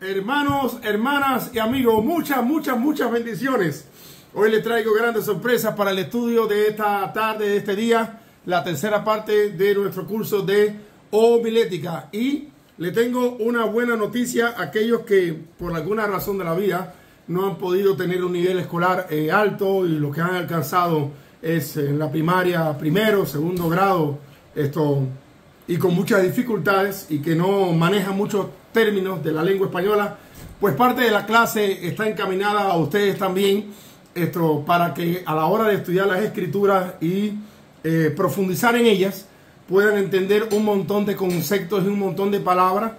hermanos, hermanas y amigos, muchas bendiciones. Hoy les traigo grandes sorpresas para el estudio de esta tarde, de este día, la tercera parte de nuestro curso de homilética. Y le tengo una buena noticia a aquellos que por alguna razón de la vida no han podido tener un nivel escolar alto y lo que han alcanzado es en la primaria, primero, segundo grado, y con muchas dificultades y que no manejan muchos términos de la lengua española. Pues parte de la clase está encaminada a ustedes también, para que a la hora de estudiar las escrituras y profundizar en ellas puedan entender un montón de conceptos y un montón de palabras.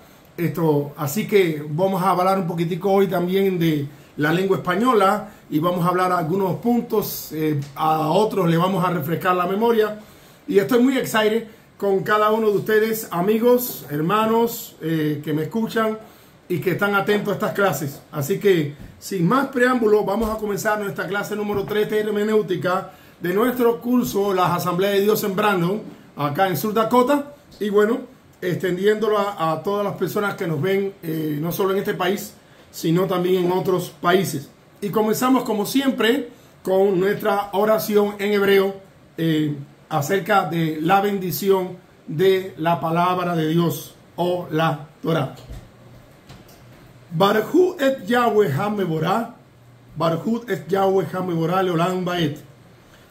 Así que vamos a hablar un poquitico hoy también de la lengua española y vamos a hablar algunos puntos, a otros le vamos a refrescar la memoria, y estoy muy excited con cada uno de ustedes, amigos, hermanos que me escuchan y que están atentos a estas clases. Así que sin más preámbulo vamos a comenzar nuestra clase número 3 de hermenéutica de nuestro curso Las Asambleas de Dios en Brandon, acá en Sur Dakota, y bueno, extendiéndolo a todas las personas que nos ven, no solo en este país, sino también en otros países. Y comenzamos como siempre con nuestra oración en hebreo acerca de la bendición de la palabra de Dios o la Torah. Barhu et Yahweh HaMevorah, Barhu et Yahweh HaMevorah leolam baet.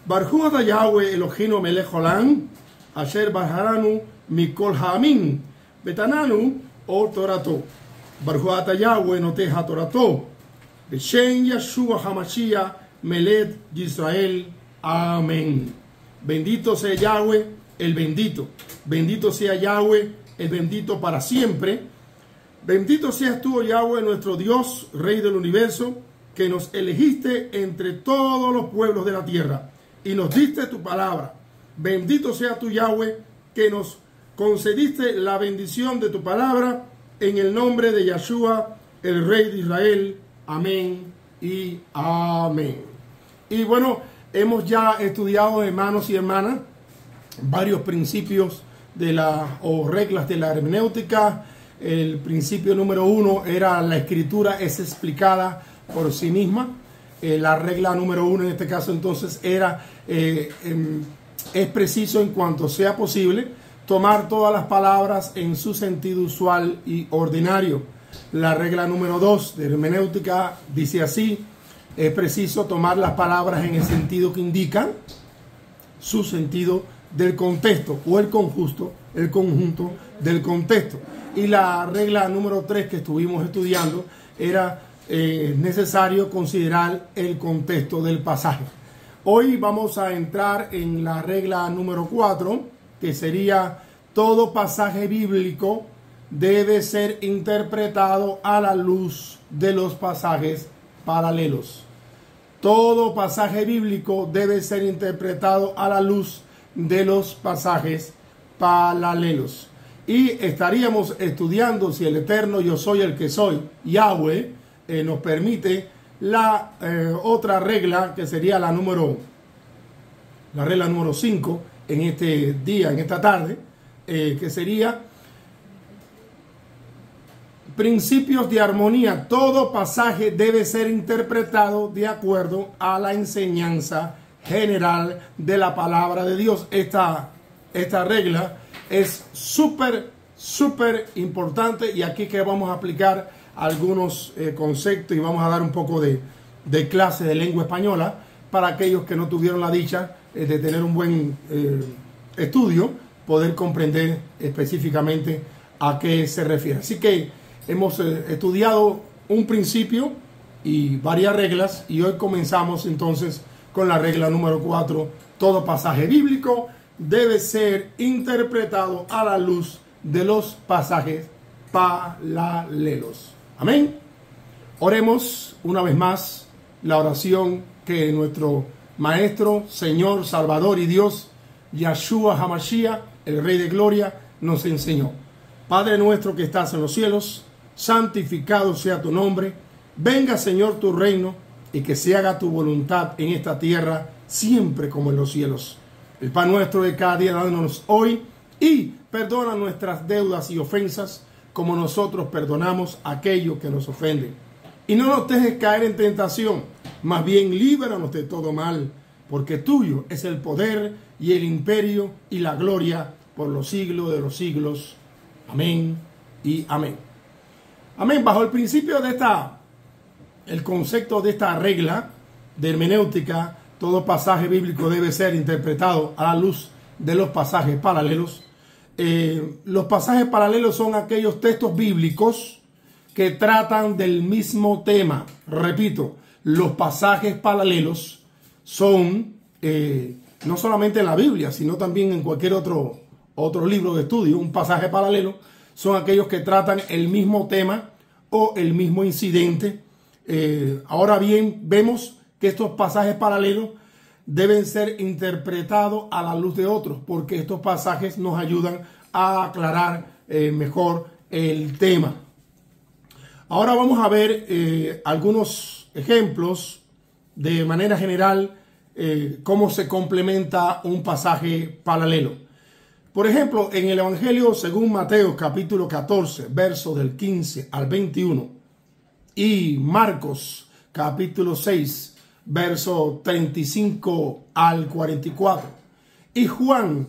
Barhu et Yahweh Elohinu melech olam, asher barharanu mikol ha'amin, betananu o Torato. Barhu et Yahweh noteja Torato, Beshem Yeshua HaMashiach melech Yisrael. Amén. Bendito sea Yahweh, el bendito. Bendito sea Yahweh, el bendito para siempre. Bendito seas tú, Yahweh, nuestro Dios, Rey del universo, que nos elegiste entre todos los pueblos de la tierra y nos diste tu palabra. Bendito seas tú, Yahweh, que nos concediste la bendición de tu palabra en el nombre de Yeshua, el Rey de Israel. Amén y amén. Y bueno, hemos ya estudiado, hermanos y hermanas, varios principios o reglas de la hermenéutica. El principio número 1 era: la escritura es explicada por sí misma. La regla número 1 en este caso entonces era: es preciso, en cuanto sea posible, tomar todas las palabras en su sentido usual y ordinario. La regla número 2 de hermenéutica dice así: es preciso tomar las palabras en el sentido que indican su sentido del contexto, o el conjunto del contexto. Y la regla número 3 que estuvimos estudiando era necesario considerar el contexto del pasaje. Hoy vamos a entrar en la regla número 4, que sería: todo pasaje bíblico debe ser interpretado a la luz de los pasajes paralelos. Todo pasaje bíblico debe ser interpretado a la luz de los pasajes paralelos. Y estaríamos estudiando, si el eterno yo soy el que soy, Yahweh, nos permite, la otra regla, que sería la regla número 5 en este día, en esta tarde, que sería principios de armonía. Todo pasaje debe ser interpretado de acuerdo a la enseñanza general de la palabra de Dios. Esta regla es súper importante, y aquí que vamos a aplicar algunos conceptos y vamos a dar un poco de clase de lengua española para aquellos que no tuvieron la dicha de tener un buen estudio, poder comprender específicamente a qué se refiere. Así que hemos estudiado un principio y varias reglas, y hoy comenzamos entonces con la regla número 4. Todo pasaje bíblico debe ser interpretado a la luz de los pasajes paralelos. Amén. Oremos una vez más la oración que nuestro Maestro, Señor, Salvador y Dios, Yeshua HaMashiach, el Rey de Gloria, nos enseñó. Padre nuestro que estás en los cielos, santificado sea tu nombre. Venga, Señor, tu reino, y que se haga tu voluntad en esta tierra, siempre como en los cielos. El pan nuestro de cada día, danos hoy, y perdona nuestras deudas y ofensas, como nosotros perdonamos a aquellos que nos ofenden. Y no nos dejes caer en tentación, más bien líbranos de todo mal, porque tuyo es el poder y el imperio y la gloria por los siglos de los siglos. Amén y amén. Amén. Bajo el principio de el concepto de esta regla de hermenéutica, todo pasaje bíblico debe ser interpretado a la luz de los pasajes paralelos. Los pasajes paralelos son aquellos textos bíblicos que tratan del mismo tema. Repito, los pasajes paralelos son no solamente en la Biblia, sino también en cualquier otro libro de estudio. Un pasaje paralelo son aquellos que tratan el mismo tema o el mismo incidente. Ahora bien, vemos que estos pasajes paralelos deben ser interpretados a la luz de otros, porque estos pasajes nos ayudan a aclarar mejor el tema. Ahora vamos a ver algunos ejemplos de manera general, cómo se complementa un pasaje paralelo. Por ejemplo, en el Evangelio según Mateo capítulo 14, versos del 15 al 21, y Marcos capítulo 6, verso 35 al 44, y Juan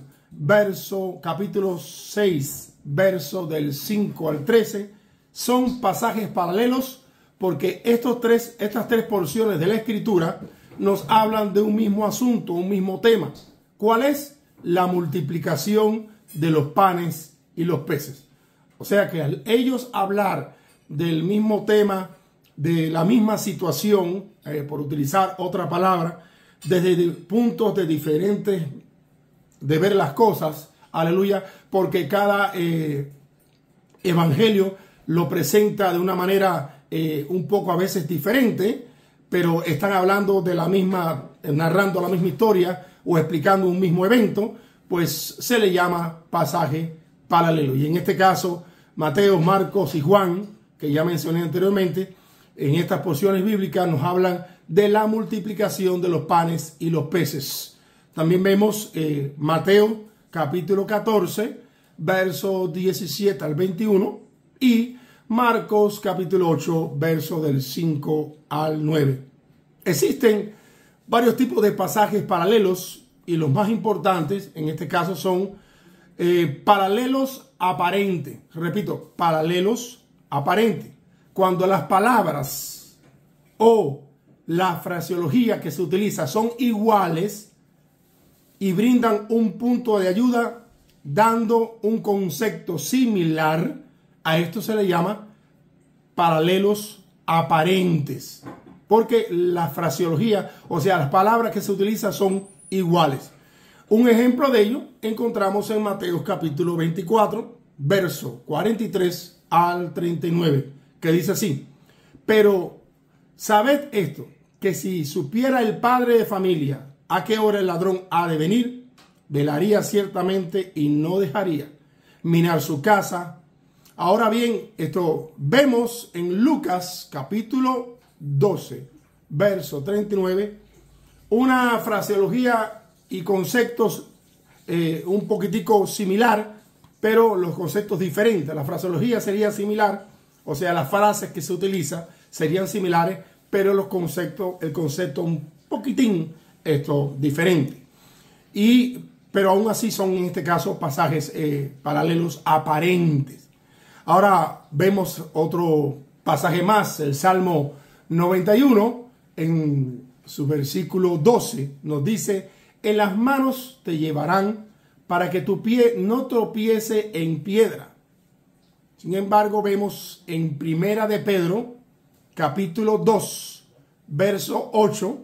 capítulo 6, verso del 5 al 13, son pasajes paralelos porque estas tres porciones de la Escritura nos hablan de un mismo asunto, un mismo tema. ¿Cuál es? La multiplicación de los panes y los peces. O sea que al ellos hablar del mismo tema, de la misma situación, por utilizar otra palabra, desde puntos de diferentes de ver las cosas, aleluya, porque cada evangelio lo presenta de una manera un poco a veces diferente, pero están hablando de la misma, narrando la misma historia o explicando un mismo evento, pues se le llama pasaje paralelo. Y en este caso, Mateo, Marcos y Juan, que ya mencioné anteriormente, en estas porciones bíblicas nos hablan de la multiplicación de los panes y los peces. También vemos Mateo capítulo 14, verso 17 al 21, y Marcos capítulo 8, verso del 5 al 9. Existen varios tipos de pasajes paralelos y los más importantes en este caso son paralelos aparentes. Repito, paralelos aparentes. Cuando las palabras o la fraseología que se utiliza son iguales y brindan un punto de ayuda dando un concepto similar, a esto se le llama paralelos aparentes, porque la fraseología, o sea, las palabras que se utilizan son iguales. Un ejemplo de ello encontramos en Mateo capítulo 24, verso 43 al 39, que dice así: pero sabed esto, que si supiera el padre de familia a qué hora el ladrón ha de venir, velaría ciertamente y no dejaría minar su casa. Ahora bien, esto vemos en Lucas capítulo 12, verso 39, una fraseología y conceptos un poquitico similar, pero los conceptos diferentes. La fraseología sería similar, o sea, las frases que se utilizan serían similares, pero el concepto un poquitín diferente. Pero aún así son en este caso pasajes paralelos aparentes. Ahora vemos otro pasaje más, el Salmo 91, en su versículo 12, nos dice: en las manos te llevarán para que tu pie no tropiece en piedra. Sin embargo, vemos en Primera de Pedro, capítulo 2, verso 8,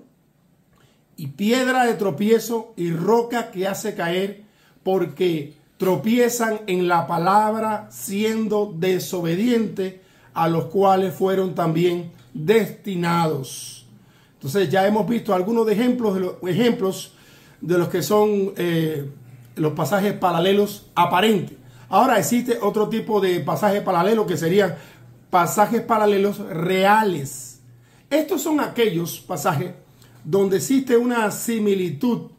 y piedra de tropiezo y roca que hace caer, porque tropiezan en la palabra siendo desobedientes, a los cuales fueron también destinados. Entonces ya hemos visto algunos ejemplos de los que son los pasajes paralelos aparentes. Ahora existe otro tipo de pasajes paralelos que serían pasajes paralelos reales. Estos son aquellos pasajes donde existe una similitud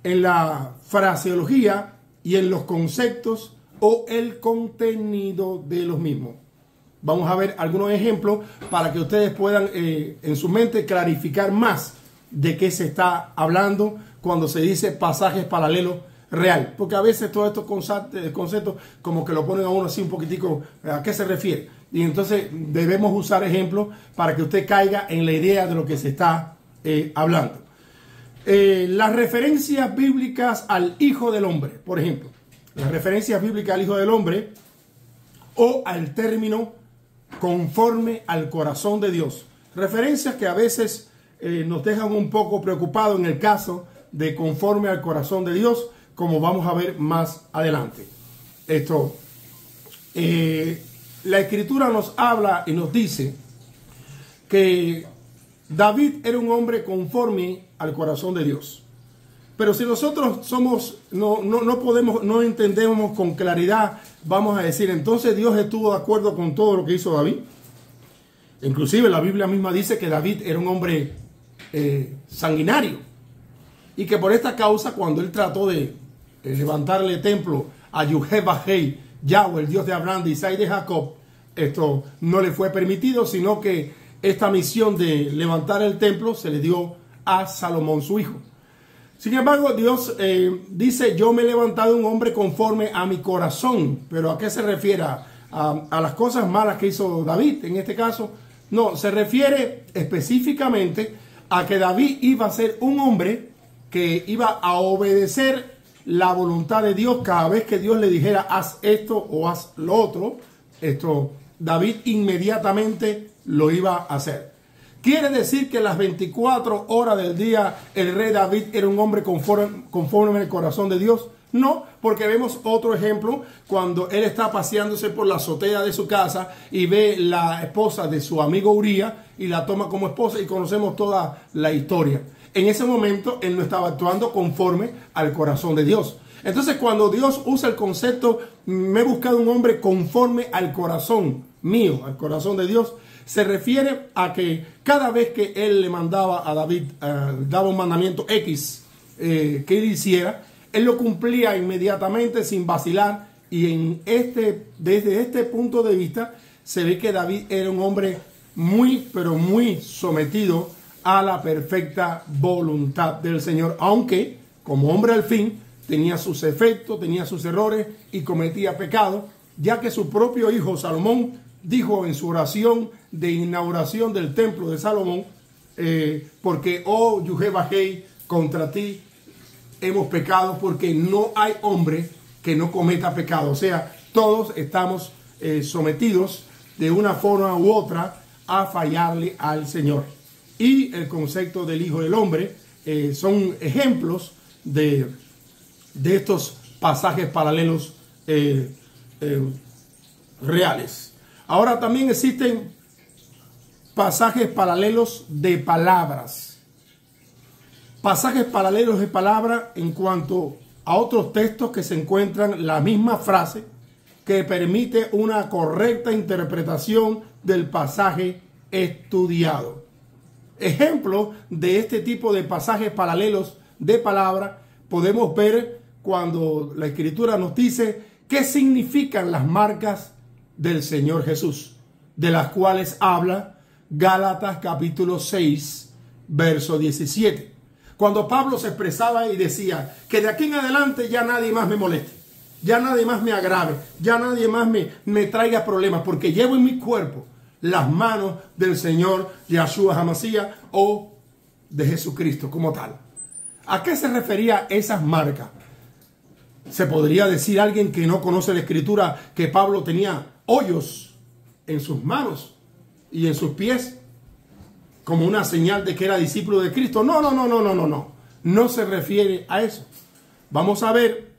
en la fraseología y en los conceptos o el contenido de los mismos. Vamos a ver algunos ejemplos para que ustedes puedan en su mente clarificar más de qué se está hablando cuando se dice pasajes paralelos real. Porque a veces todos estos conceptos como que lo ponen a uno así un poquitico, ¿a qué se refiere? Y entonces debemos usar ejemplos para que usted caiga en la idea de lo que se está hablando. Las referencias bíblicas al Hijo del Hombre, por ejemplo. Las referencias bíblicas al Hijo del Hombre o al término conforme al corazón de Dios. Referencias que a veces nos dejan un poco preocupados en el caso de conforme al corazón de Dios, como vamos a ver más adelante. La Escritura nos habla y nos dice que David era un hombre conforme al corazón de Dios. Pero si nosotros no entendemos con claridad, vamos a decir, entonces Dios estuvo de acuerdo con todo lo que hizo David. Inclusive la Biblia misma dice que David era un hombre sanguinario. Y que por esta causa, cuando él trató de levantarle templo a Yahweh, Yahweh, el Dios de Abraham, de Isaac y de Jacob, esto no le fue permitido, sino que esta misión de levantar el templo se le dio a Salomón, su hijo. Sin embargo, Dios dice, yo me he levantado un hombre conforme a mi corazón. ¿Pero a qué se refiere? ¿A las cosas malas que hizo David en este caso? No, se refiere específicamente a que David iba a ser un hombre que iba a obedecer la voluntad de Dios cada vez que Dios le dijera, haz esto o haz lo otro. David inmediatamente lo iba a hacer. Quiere decir que las 24 horas del día el rey David era un hombre conforme al corazón de Dios. No, porque vemos otro ejemplo cuando él está paseándose por la azotea de su casa y ve la esposa de su amigo Urías y la toma como esposa, y conocemos toda la historia. En ese momento él no estaba actuando conforme al corazón de Dios. Entonces, cuando Dios usa el concepto, me he buscado un hombre conforme al corazón mío, al corazón de Dios, se refiere a que cada vez que él le mandaba a David, daba un mandamiento X que él hiciera, él lo cumplía inmediatamente sin vacilar. Y desde este punto de vista se ve que David era un hombre pero muy sometido a la perfecta voluntad del Señor, aunque como hombre al fin tenía sus efectos, tenía sus errores y cometía pecado, ya que su propio hijo Salomón dijo en su oración de inauguración del templo de Salomón, porque, oh Yahweh, contra ti hemos pecado, porque no hay hombre que no cometa pecado. O sea, todos estamos sometidos de una forma u otra a fallarle al Señor. Y el concepto del Hijo del Hombre son ejemplos de estos pasajes paralelos reales. Ahora también existen pasajes paralelos de palabras. Pasajes paralelos de palabras en cuanto a otros textos que se encuentran la misma frase, que permite una correcta interpretación del pasaje estudiado. Ejemplo de este tipo de pasajes paralelos de palabra podemos ver cuando la Escritura nos dice qué significan las marcas del Señor Jesús, de las cuales habla Gálatas capítulo 6, verso 17. Cuando Pablo se expresaba y decía que de aquí en adelante ya nadie más me moleste, ya nadie más me agrave, ya nadie más me traiga problemas, porque llevo en mi cuerpo las manos del Señor Yahshua HaMashiach o de Jesucristo como tal. ¿A qué se refería esas marcas? Se podría decir alguien que no conoce la Escritura que Pablo tenía hoyos en sus manos y en sus pies como una señal de que era discípulo de Cristo. No se refiere a eso. Vamos a ver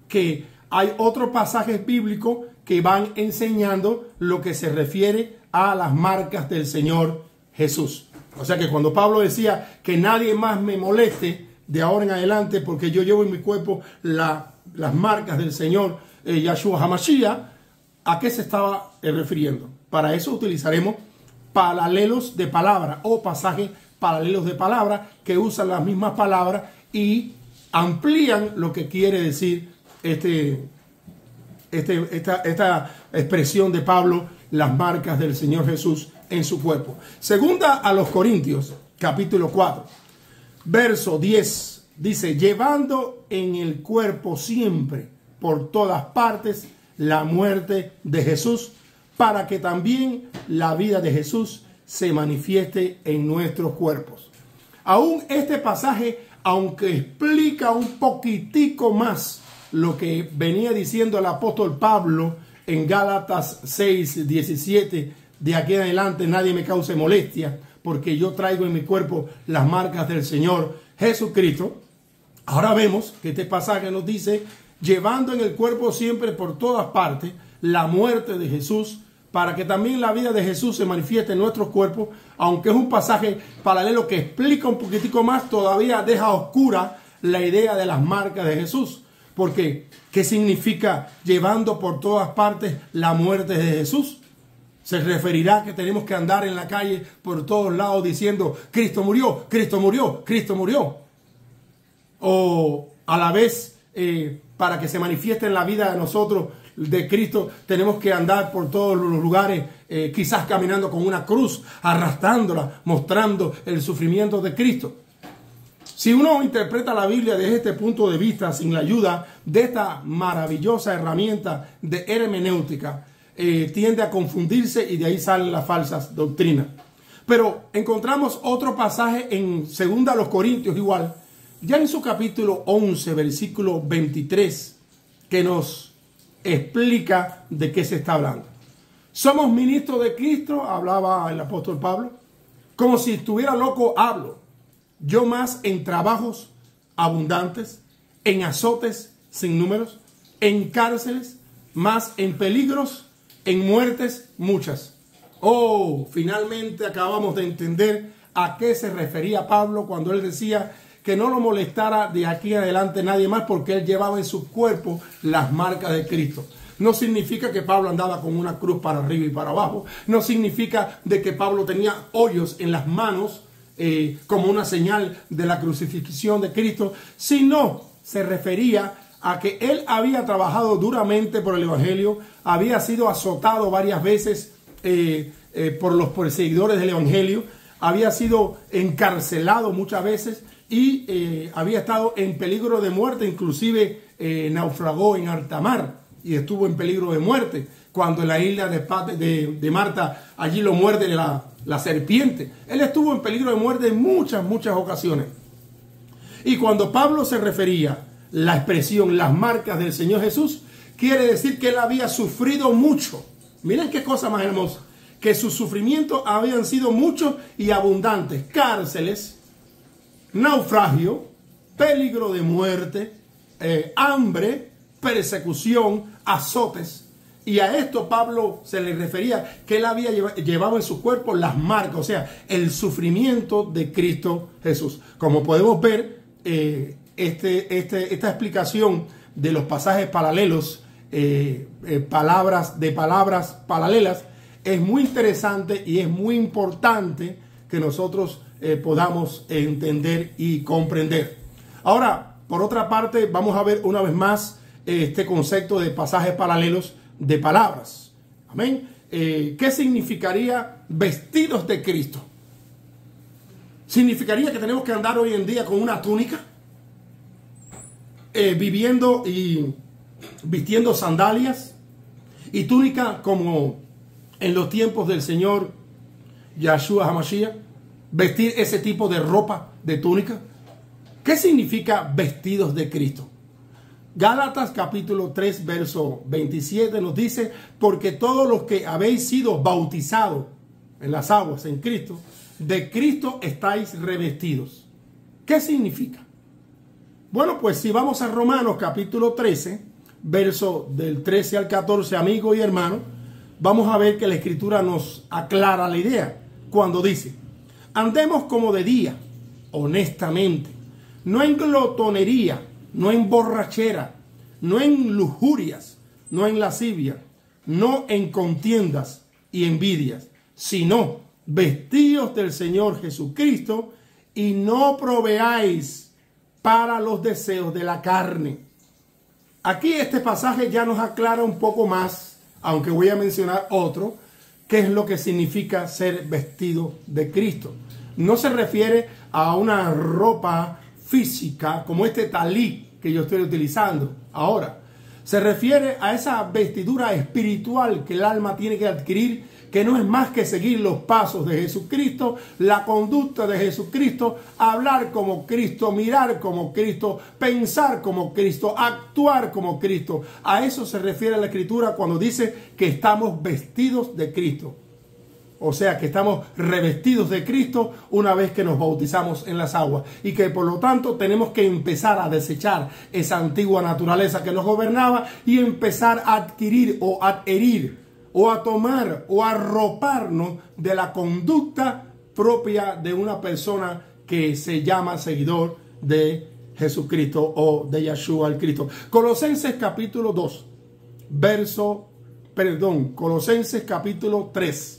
que hay otros pasajes bíblicos que van enseñando lo que se refiere a las marcas del Señor Jesús. O sea que cuando Pablo decía que nadie más me moleste de ahora en adelante porque yo llevo en mi cuerpo las marcas del Señor Yahshua HaMashiach, ¿a qué se estaba refiriendo? Para eso utilizaremos paralelos de palabra o pasajes paralelos de palabra que usan las mismas palabras y amplían lo que quiere decir esta expresión de Pablo, las marcas del Señor Jesús en su cuerpo. Segunda a los Corintios, capítulo 4, verso 10, dice: llevando en el cuerpo siempre, por todas partes, la muerte de Jesús, para que también la vida de Jesús se manifieste en nuestros cuerpos. Aún este pasaje, aunque explica un poquitico más lo que venía diciendo el apóstol Pablo en Gálatas 6, 17, de aquí en adelante nadie me cause molestia, porque yo traigo en mi cuerpo las marcas del Señor Jesucristo. Ahora vemos que este pasaje nos dice: llevando en el cuerpo siempre por todas partes la muerte de Jesús, para que también la vida de Jesús se manifieste en nuestros cuerpos. Aunque es un pasaje paralelo que explica un poquitico más, todavía deja oscura la idea de las marcas de Jesús. Porque, ¿qué significa llevando por todas partes la muerte de Jesús? Se referirá a que tenemos que andar en la calle por todos lados diciendo: Cristo murió, Cristo murió, Cristo murió. O a la vez, para que se manifieste en la vida de nosotros, de Cristo, tenemos que andar por todos los lugares, quizás caminando con una cruz, arrastrándola, mostrando el sufrimiento de Cristo. Si uno interpreta la Biblia desde este punto de vista, sin la ayuda de esta maravillosa herramienta de hermenéutica, tiende a confundirse y de ahí salen las falsas doctrinas. Pero encontramos otro pasaje en 2 Corintios igual, ya en su capítulo 11, versículo 23, que nos explica de qué se está hablando. Somos ministros de Cristo, hablaba el apóstol Pablo, como si estuviera loco hablo. Yo más en trabajos abundantes, en azotes sin números, en cárceles, más en peligros, en muertes muchas. Oh, finalmente acabamos de entender a qué se refería Pablo cuando él decía que no lo molestara de aquí en adelante nadie más, porque él llevaba en su cuerpo las marcas de Cristo. No significa que Pablo andaba con una cruz para arriba y para abajo. No significa de que Pablo tenía hoyos en las manos como una señal de la crucifixión de Cristo, sino se refería a que él había trabajado duramente por el Evangelio, había sido azotado varias veces por los perseguidores del Evangelio, había sido encarcelado muchas veces y había estado en peligro de muerte, inclusive naufragó en alta mar y estuvo en peligro de muerte cuando en la isla de Marta allí lo muerde la serpiente. Él estuvo en peligro de muerte en muchas ocasiones. Y cuando Pablo se refería la expresión las marcas del Señor Jesús, quiere decir que él había sufrido mucho. Miren qué cosa más hermosa, que sus sufrimientos habían sido muchos y abundantes: cárceles, naufragio, peligro de muerte, hambre, persecución, azotes. Y a esto Pablo se le refería que él había llevado en su cuerpo las marcas, o sea, el sufrimiento de Cristo Jesús. Como podemos ver, esta explicación de los pasajes paralelos, palabras paralelas, es muy interesante y es muy importante que nosotros podamos entender y comprender. Ahora, por otra parte, vamos a ver una vez más este concepto de pasajes paralelos de palabras. Amén. ¿Qué significaría vestidos de Cristo? ¿Significaría que tenemos que andar hoy en día con una túnica? Viviendo y vistiendo sandalias y túnica como en los tiempos del Señor Yahshua HaMashiach, vestir ese tipo de ropa, de túnica? ¿Qué significa vestidos de Cristo? Gálatas capítulo 3 verso 27 nos dice: porque todos los que habéis sido bautizados en las aguas en Cristo, de Cristo estáis revestidos. ¿Qué significa? Bueno, pues si vamos a Romanos capítulo 13, verso del 13 al 14, amigos y hermanos, vamos a ver que la Escritura nos aclara la idea cuando dice: andemos como de día, honestamente, no en glotonería, no en borrachera, no en lujurias, no en lascivia, no en contiendas y envidias, sino vestidos del Señor Jesucristo y no proveáis para los deseos de la carne. Aquí este pasaje ya nos aclara un poco más, aunque voy a mencionar otro, qué es lo que significa ser vestido de Cristo. No se refiere a una ropa física como este talí que yo estoy utilizando ahora. Se refiere a esa vestidura espiritual que el alma tiene que adquirir, que no es más que seguir los pasos de Jesucristo, la conducta de Jesucristo, hablar como Cristo, mirar como Cristo, pensar como Cristo, actuar como Cristo. A eso se refiere la Escritura cuando dice que estamos vestidos de Cristo. O sea, que estamos revestidos de Cristo una vez que nos bautizamos en las aguas. Y que por lo tanto tenemos que empezar a desechar esa antigua naturaleza que nos gobernaba y empezar a adquirir o adherir o a tomar o a arroparnos de la conducta propia de una persona que se llama seguidor de Jesucristo o de Yeshua el Cristo. Colosenses capítulo 3.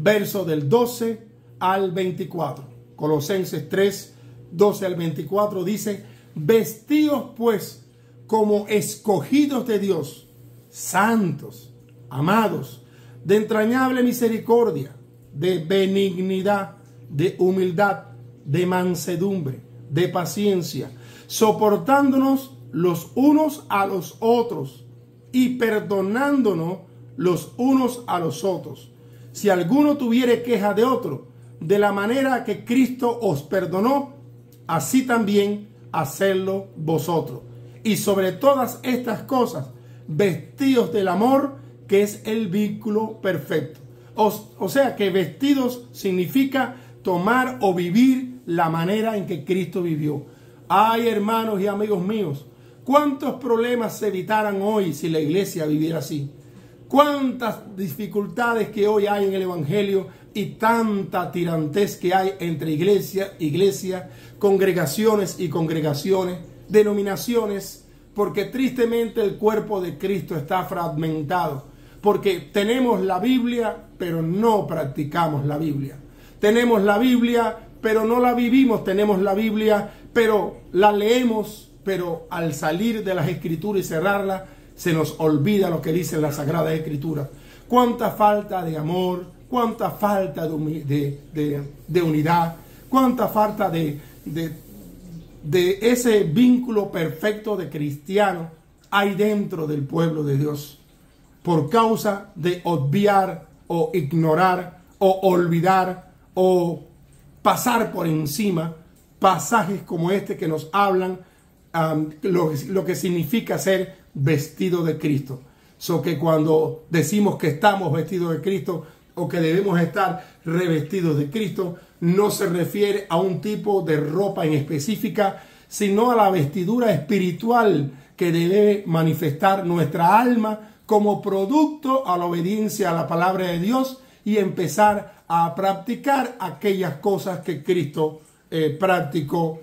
Verso del 12 al 24. Colosenses 3, 12 al 24 dice: vestíos pues como escogidos de Dios, santos, amados, de entrañable misericordia, de benignidad, de humildad, de mansedumbre, de paciencia, soportándonos los unos a los otros y perdonándonos los unos a los otros. Si alguno tuviere queja de otro, de la manera que Cristo os perdonó, así también hacedlo vosotros. Y sobre todas estas cosas, vestidos del amor, que es el vínculo perfecto. O sea que vestidos significa tomar o vivir la manera en que Cristo vivió. Ay, hermanos y amigos míos, ¿cuántos problemas se evitaran hoy si la iglesia viviera así? Cuántas dificultades que hoy hay en el Evangelio y tanta tirantez que hay entre iglesia, congregaciones y congregaciones, denominaciones, porque tristemente el cuerpo de Cristo está fragmentado, porque tenemos la Biblia, pero no practicamos la Biblia. Tenemos la Biblia, pero no la vivimos. Tenemos la Biblia, pero la leemos, pero al salir de las Escrituras y cerrarla, se nos olvida lo que dice la Sagrada Escritura. Cuánta falta de amor, cuánta falta de unidad, cuánta falta de ese vínculo perfecto de cristiano hay dentro del pueblo de Dios, por causa de obviar o ignorar o olvidar o pasar por encima pasajes como este que nos hablan lo que significa ser vestido de Cristo. Que cuando decimos que estamos vestidos de Cristo o que debemos estar revestidos de Cristo, no se refiere a un tipo de ropa en específica, sino a la vestidura espiritual que debe manifestar nuestra alma como producto a la obediencia a la palabra de Dios y empezar a practicar aquellas cosas que Cristo practicó,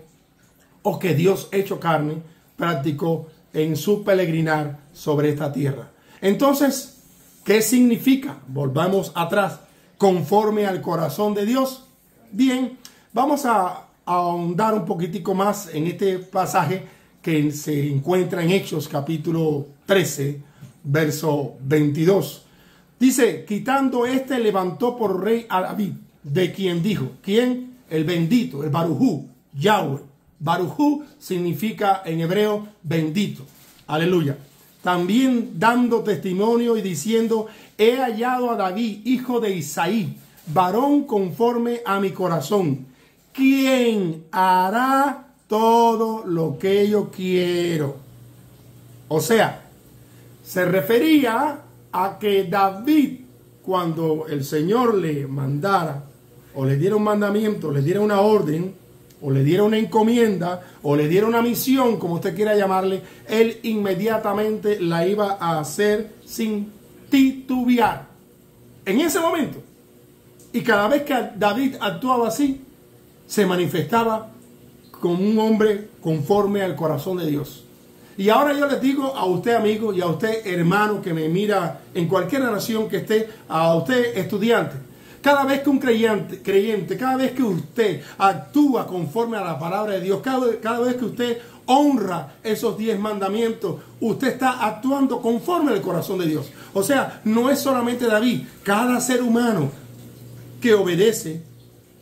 o que Dios hecho carne practicó en su peregrinar sobre esta tierra. Entonces, ¿qué significa? Volvamos atrás. Conforme al corazón de Dios. Bien, vamos a ahondar un poquitico más en este pasaje que se encuentra en Hechos capítulo 13, verso 22. Dice: quitando levantó por rey a David, de quien dijo, ¿quién? El bendito, el Barujú, Yahweh. Barujú significa en hebreo bendito. Aleluya. También dando testimonio y diciendo: he hallado a David, hijo de Isaí, varón conforme a mi corazón, quien hará todo lo que yo quiero. O sea, se refería a que David, cuando el Señor le mandara o le diera un mandamiento, le diera una orden, o le diera una encomienda, o le diera una misión, como usted quiera llamarle, él inmediatamente la iba a hacer sin titubear. En ese momento. Y cada vez que David actuaba así, se manifestaba como un hombre conforme al corazón de Dios. Y ahora yo les digo a usted, amigo, y a usted, hermano, que me mira en cualquier nación que esté, a usted, estudiante. Cada vez que un creyente, cada vez que usted actúa conforme a la palabra de Dios, cada vez que usted honra esos 10 mandamientos, usted está actuando conforme al corazón de Dios. O sea, no es solamente David, cada ser humano que obedece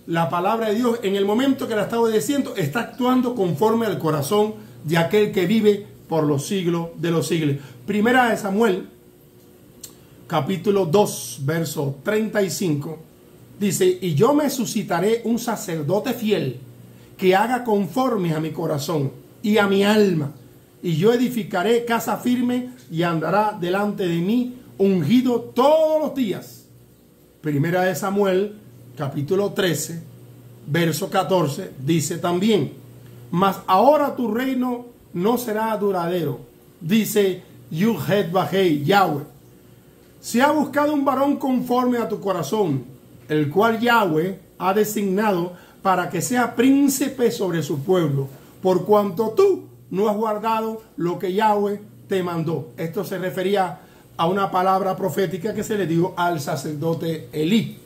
la palabra de Dios, en el momento que la está obedeciendo, está actuando conforme al corazón de aquel que vive por los siglos de los siglos. Primera de Samuel, capítulo 2, verso 35, dice: y yo me suscitaré un sacerdote fiel que haga conforme a mi corazón y a mi alma, y yo edificaré casa firme y andará delante de mí ungido todos los días. Primera de Samuel, capítulo 13, verso 14, dice también: mas ahora tu reino no será duradero, dice Yud-Het-Vah-Hei, Yahweh. Se ha buscado un varón conforme a tu corazón, el cual Yahweh ha designado para que sea príncipe sobre su pueblo, por cuanto tú no has guardado lo que Yahweh te mandó. Esto se refería a una palabra profética que se le dio al sacerdote Elí.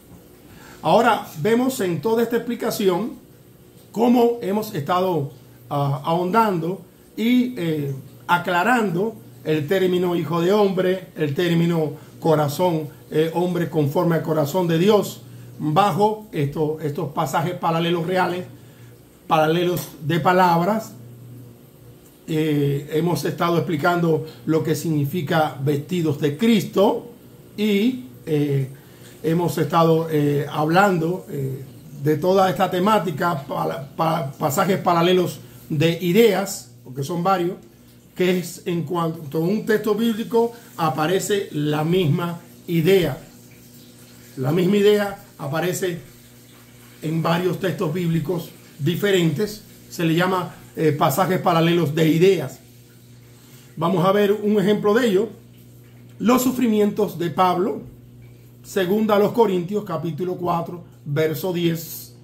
Ahora vemos en toda esta explicación cómo hemos estado ahondando y aclarando el término hijo de hombre, el término corazón, hombre conforme al corazón de Dios, bajo estos pasajes paralelos reales, paralelos de palabras. Hemos estado explicando lo que significa vestidos de Cristo y hemos estado hablando de toda esta temática, pasajes paralelos de ideas, porque son varios, que es en cuanto a un texto bíblico aparece la misma idea. La misma idea aparece en varios textos bíblicos diferentes. Se le llama pasajes paralelos de ideas. Vamos a ver un ejemplo de ello. Los sufrimientos de Pablo, segunda a los Corintios, capítulo 4, verso 10.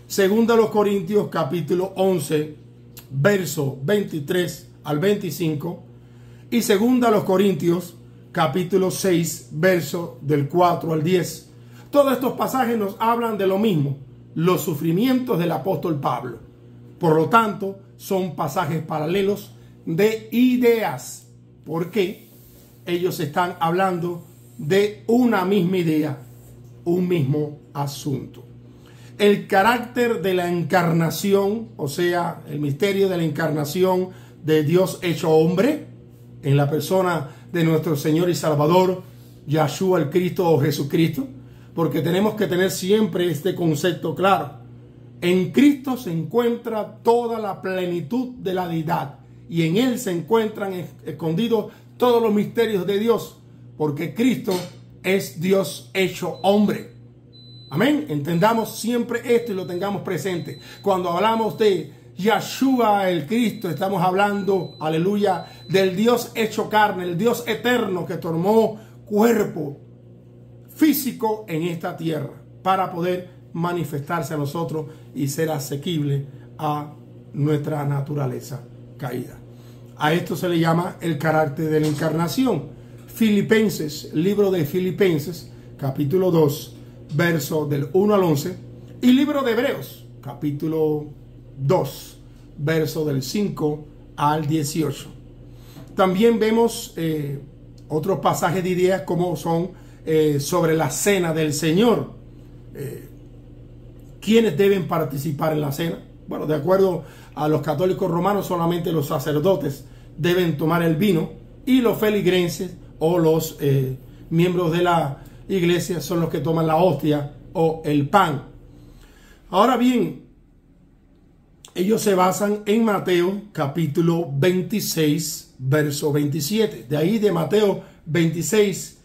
Segunda a los Corintios, capítulo 11, verso 23 al 25. Y segunda a los Corintios, capítulo 6, verso del 4 al 10. Todos estos pasajes nos hablan de lo mismo, los sufrimientos del apóstol Pablo. Por lo tanto, son pasajes paralelos de ideas, porque ellos están hablando de una misma idea, un mismo asunto. El carácter de la encarnación, o sea, el misterio de la encarnación de Dios hecho hombre, en la persona de nuestro Señor y Salvador, Yahshua el Cristo o Jesucristo, porque tenemos que tener siempre este concepto claro. En Cristo se encuentra toda la plenitud de la deidad y en Él se encuentran escondidos todos los misterios de Dios, porque Cristo es Dios hecho hombre. Amén. Entendamos siempre esto y lo tengamos presente. Cuando hablamos de Yahshua el Cristo, estamos hablando, aleluya, del Dios hecho carne, el Dios eterno que tomó cuerpo físico en esta tierra para poder manifestarse a nosotros y ser asequible a nuestra naturaleza caída. A esto se le llama el carácter de la encarnación. Filipenses, libro de Filipenses, capítulo 2, verso del 1 al 11, y libro de Hebreos, capítulo 2, verso del 5 al 18. También vemos otros pasajes de ideas como son sobre la cena del Señor. ¿Quiénes deben participar en la cena? Bueno, de acuerdo a los católicos romanos, solamente los sacerdotes deben tomar el vino y los feligreses o los miembros de la iglesia son los que toman la hostia o el pan. Ahora bien, ellos se basan en Mateo capítulo 26, verso 27. De ahí de Mateo 26,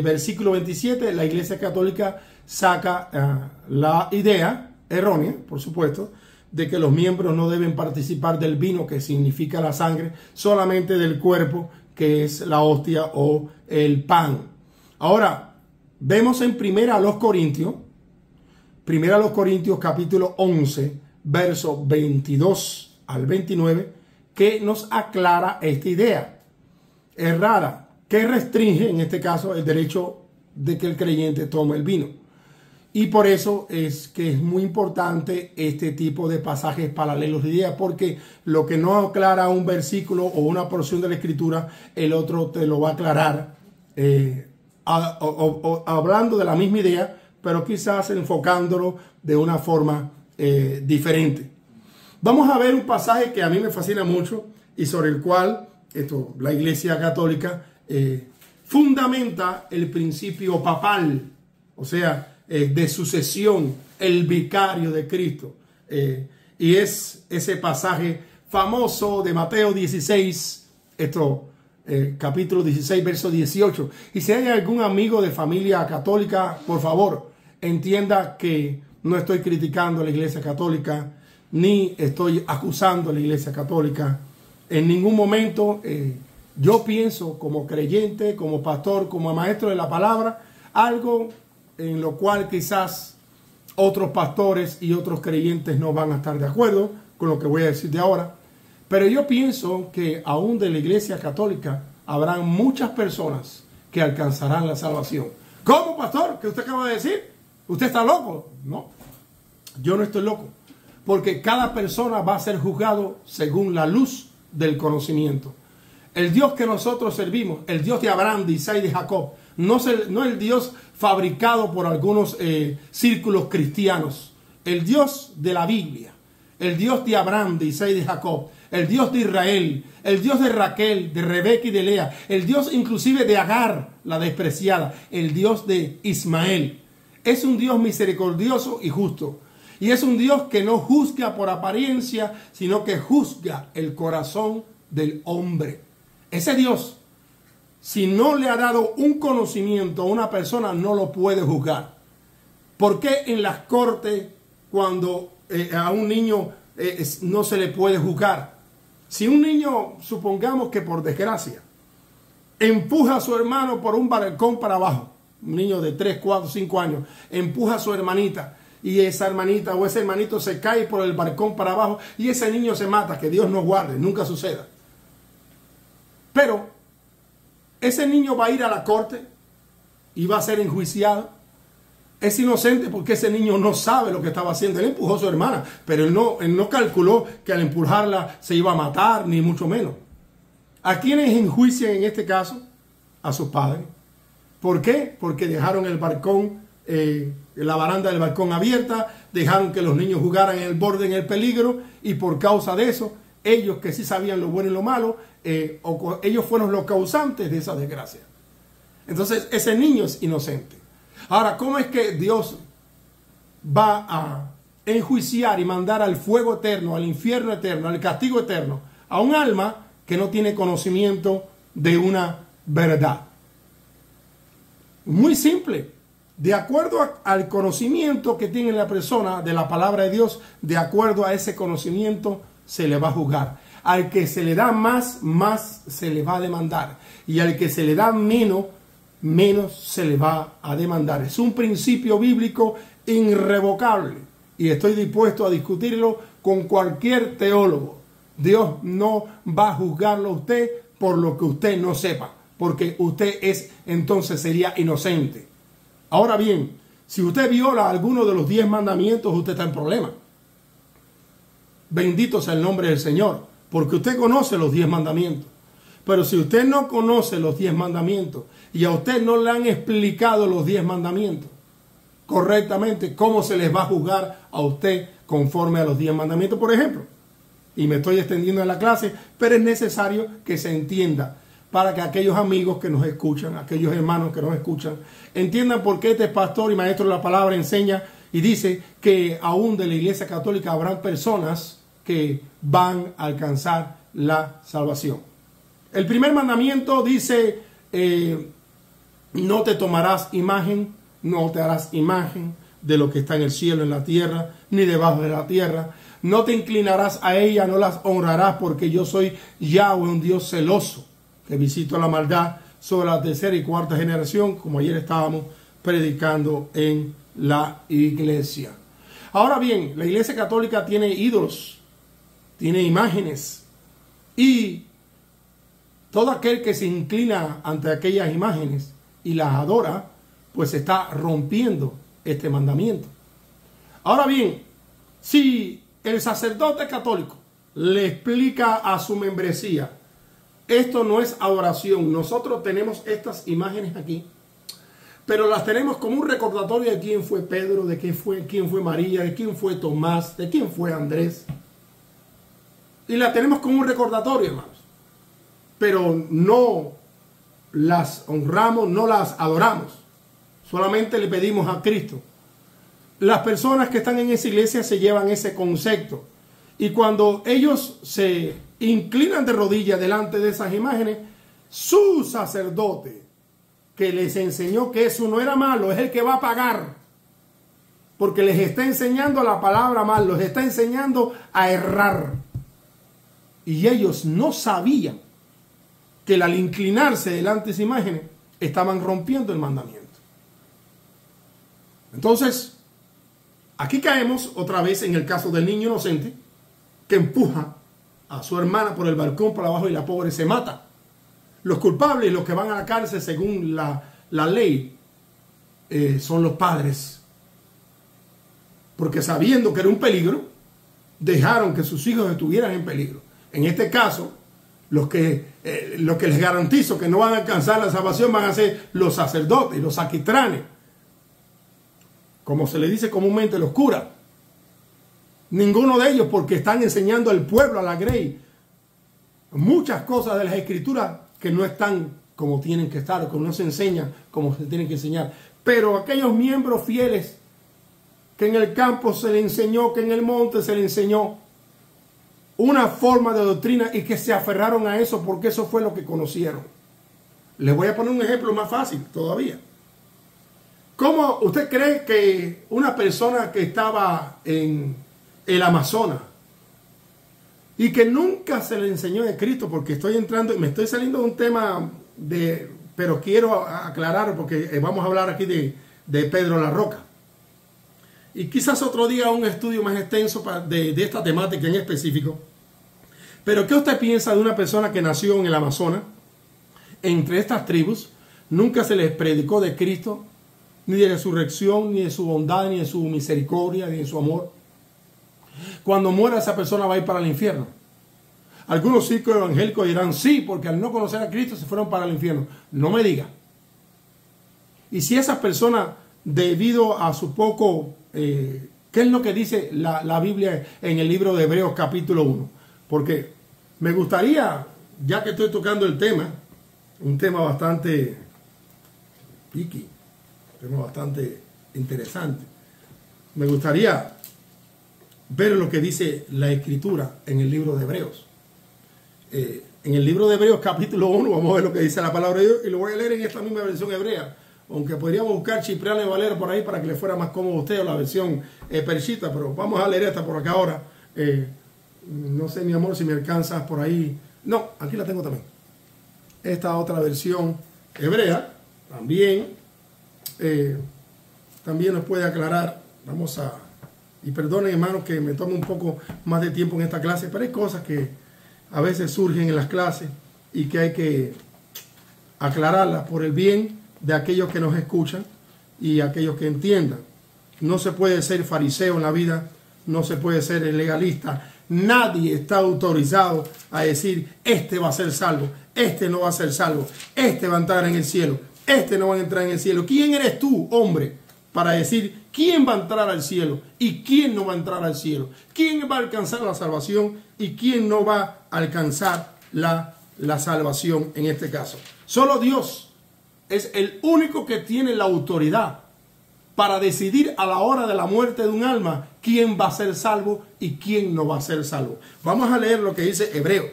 versículo 27, la Iglesia Católica saca la idea errónea, por supuesto, de que los miembros no deben participar del vino, que significa la sangre, solamente del cuerpo, que es la hostia o el pan. Ahora, vemos en Primera a los Corintios capítulo 11, verso 22 al 29, que nos aclara esta idea errada, que restringe en este caso el derecho de que el creyente tome el vino. Y por eso es que es muy importante este tipo de pasajes paralelos de ideas, porque lo que no aclara un versículo o una porción de la Escritura, el otro te lo va a aclarar hablando de la misma idea, pero quizás enfocándolo de una forma diferente. Vamos a ver un pasaje que a mí me fascina mucho y sobre el cual la Iglesia Católica fundamenta el principio papal, o sea, de sucesión, el vicario de Cristo. Y es ese pasaje famoso de Mateo 16, capítulo 16, verso 18. Y si hay algún amigo de familia católica, por favor, entienda que no estoy criticando a la Iglesia Católica, ni estoy acusando a la Iglesia Católica. En ningún momento yo pienso como creyente, como pastor, como maestro de la palabra, algo en lo cual quizás otros pastores y otros creyentes no van a estar de acuerdo con lo que voy a decir de ahora. Pero yo pienso que aún de la Iglesia Católica habrán muchas personas que alcanzarán la salvación. ¿Cómo, pastor? ¿Qué usted acaba de decir? ¿Usted está loco? No, yo no estoy loco. Porque cada persona va a ser juzgado según la luz del conocimiento. El Dios que nosotros servimos, el Dios de Abraham, de Isaac y de Jacob, no el Dios fabricado por algunos círculos cristianos. El Dios de la Biblia, el Dios de Abraham, de Isaac y de Jacob, el Dios de Israel, el Dios de Raquel, de Rebeca y de Lea, el Dios inclusive de Agar, la despreciada, el Dios de Ismael. Es un Dios misericordioso y justo. Y es un Dios que no juzga por apariencia, sino que juzga el corazón del hombre. Ese Dios, si no le ha dado un conocimiento a una persona, no lo puede juzgar. ¿Por qué en las cortes cuando a un niño no se le puede juzgar? Si un niño, supongamos que por desgracia, empuja a su hermano por un balcón para abajo, un niño de 3, 4, 5 años, empuja a su hermanita, y esa hermanita o ese hermanito se cae por el balcón para abajo y ese niño se mata, que Dios nos guarde, nunca suceda. Pero ese niño va a ir a la corte y va a ser enjuiciado. Es inocente porque ese niño no sabe lo que estaba haciendo. Él empujó a su hermana, pero él no calculó que al empujarla se iba a matar, ni mucho menos. ¿A quiénes enjuician en este caso? A sus padres. ¿Por qué? Porque dejaron el balcón, la baranda del balcón abierta, dejaron que los niños jugaran en el borde, en el peligro, y por causa de eso, ellos que sí sabían lo bueno y lo malo, ellos fueron los causantes de esa desgracia. Entonces ese niño es inocente. Ahora, ¿cómo es que Dios va a enjuiciar y mandar al fuego eterno, al infierno eterno, al castigo eterno a un alma que no tiene conocimiento de una verdad? Muy simple. De acuerdo al conocimiento que tiene la persona de la palabra de Dios, de acuerdo a ese conocimiento se le va a juzgar. Al que se le da más, más se le va a demandar. Y al que se le da menos, menos se le va a demandar. Es un principio bíblico irrevocable. Y estoy dispuesto a discutirlo con cualquier teólogo. Dios no va a juzgarlo a usted por lo que usted no sepa. Porque usted entonces sería inocente. Ahora bien, si usted viola alguno de los 10 mandamientos, usted está en problema. Bendito sea el nombre del Señor, porque usted conoce los 10 mandamientos. Pero si usted no conoce los 10 mandamientos y a usted no le han explicado los 10 mandamientos correctamente, ¿cómo se les va a juzgar a usted conforme a los 10 mandamientos, por ejemplo? Y me estoy extendiendo en la clase, pero es necesario que se entienda para que aquellos amigos que nos escuchan, aquellos hermanos que nos escuchan, entiendan por qué este pastor y maestro de la palabra enseña y dice que aún de la Iglesia Católica habrán personas que van a alcanzar la salvación. El primer mandamiento dice, no te tomarás imagen, no te harás imagen de lo que está en el cielo, en la tierra, ni debajo de la tierra. No te inclinarás a ella, no las honrarás, porque yo soy Yahweh, un Dios celoso, que visito la maldad sobre la tercera y cuarta generación, como ayer estábamos predicando en la iglesia. Ahora bien, la Iglesia Católica tiene ídolos, tiene imágenes, y todo aquel que se inclina ante aquellas imágenes y las adora, pues está rompiendo este mandamiento. Ahora bien, si el sacerdote católico le explica a su membresía, esto no es adoración, nosotros tenemos estas imágenes aquí, pero las tenemos como un recordatorio de quién fue Pedro, de quién fue María, de quién fue Tomás, de quién fue Andrés. Y la tenemos como un recordatorio, hermanos. Pero no las honramos, no las adoramos. Solamente le pedimos a Cristo. Las personas que están en esa iglesia se llevan ese concepto. Y cuando ellos se inclinan de rodillas delante de esas imágenes, su sacerdote, que les enseñó que eso no era malo, es el que va a pagar. Porque les está enseñando la palabra mal, los está enseñando a errar. Y ellos no sabían que al inclinarse delante de esas imágenes estaban rompiendo el mandamiento. Entonces, aquí caemos otra vez en el caso del niño inocente que empuja a su hermana por el balcón para abajo y la pobre se mata. Los culpables, los que van a la cárcel según la ley, son los padres. Porque sabiendo que era un peligro, dejaron que sus hijos estuvieran en peligro. En este caso, los que les garantizo que no van a alcanzar la salvación van a ser los sacerdotes, los alquitranes. Como se le dice comúnmente, los curas. Ninguno de ellos, porque están enseñando al pueblo, a la grey, muchas cosas de las escrituras que no están como tienen que estar, como no se enseñan como se tienen que enseñar. Pero aquellos miembros fieles que en el campo se le enseñó, que en el monte se le enseñó una forma de doctrina y que se aferraron a eso porque eso fue lo que conocieron. Les voy a poner un ejemplo más fácil todavía. ¿Cómo usted cree que una persona que estaba en el Amazonas y que nunca se le enseñó de Cristo, porque me estoy saliendo de un tema pero quiero aclarar porque vamos a hablar aquí de Pedro la Roca. Y quizás otro día un estudio más extenso de esta temática en específico. Pero ¿qué usted piensa de una persona que nació en el Amazonas, entre estas tribus, nunca se les predicó de Cristo, ni de resurrección, ni de su bondad, ni de su misericordia, ni de su amor? Cuando muera esa persona va a ir para el infierno. Algunos círculos evangélicos dirán sí, porque al no conocer a Cristo se fueron para el infierno. No me diga. Y si esa persona, debido a su poco... ¿qué es lo que dice la Biblia en el libro de Hebreos capítulo 1? Porque me gustaría, ya que estoy tocando el tema, un tema bastante piqui, un tema bastante interesante, me gustaría ver lo que dice la Escritura en el libro de Hebreos. En el libro de Hebreos capítulo 1 vamos a ver lo que dice la palabra de Dios y lo voy a leer en esta misma versión hebrea. Aunque podríamos buscar Cipriano y Valero por ahí para que le fuera más cómodo a usted o la versión perchita, pero vamos a leer esta por acá ahora. No sé, mi amor, si me alcanzas por ahí. No, aquí la tengo también. Esta otra versión hebrea también nos puede aclarar. Y perdonen, hermanos, que me tome un poco más de tiempo en esta clase, pero hay cosas que a veces surgen en las clases y que hay que aclararlas por el bien de aquellos que nos escuchan y aquellos que entiendan. No se puede ser fariseo en la vida, no se puede ser legalista. Nadie está autorizado a decir, este va a ser salvo, este no va a ser salvo, este va a entrar en el cielo, este no va a entrar en el cielo. ¿Quién eres tú, hombre, para decir quién va a entrar al cielo y quién no va a entrar al cielo? ¿Quién va a alcanzar la salvación y quién no va a alcanzar la salvación en este caso? Solo Dios es el único que tiene la autoridad para decidir a la hora de la muerte de un alma quién va a ser salvo y quién no va a ser salvo. Vamos a leer lo que dice Hebreo,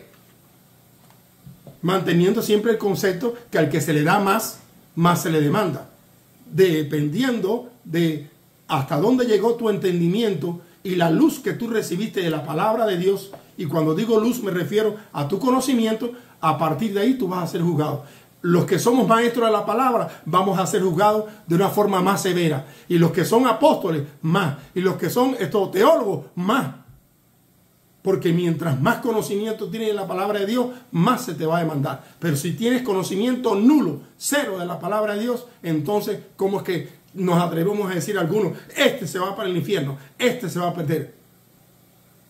manteniendo siempre el concepto que al que se le da más, más se le demanda, dependiendo de hasta dónde llegó tu entendimiento y la luz que tú recibiste de la palabra de Dios. Y cuando digo luz me refiero a tu conocimiento. A partir de ahí tú vas a ser juzgado. Los que somos maestros de la palabra vamos a ser juzgados de una forma más severa. Y los que son apóstoles, más. Y los que son teólogos, más. Porque mientras más conocimiento tienes de la palabra de Dios, más se te va a demandar. Pero si tienes conocimiento nulo, cero de la palabra de Dios, entonces, ¿cómo es que nos atrevemos a decir a algunos, este se va para el infierno, este se va a perder.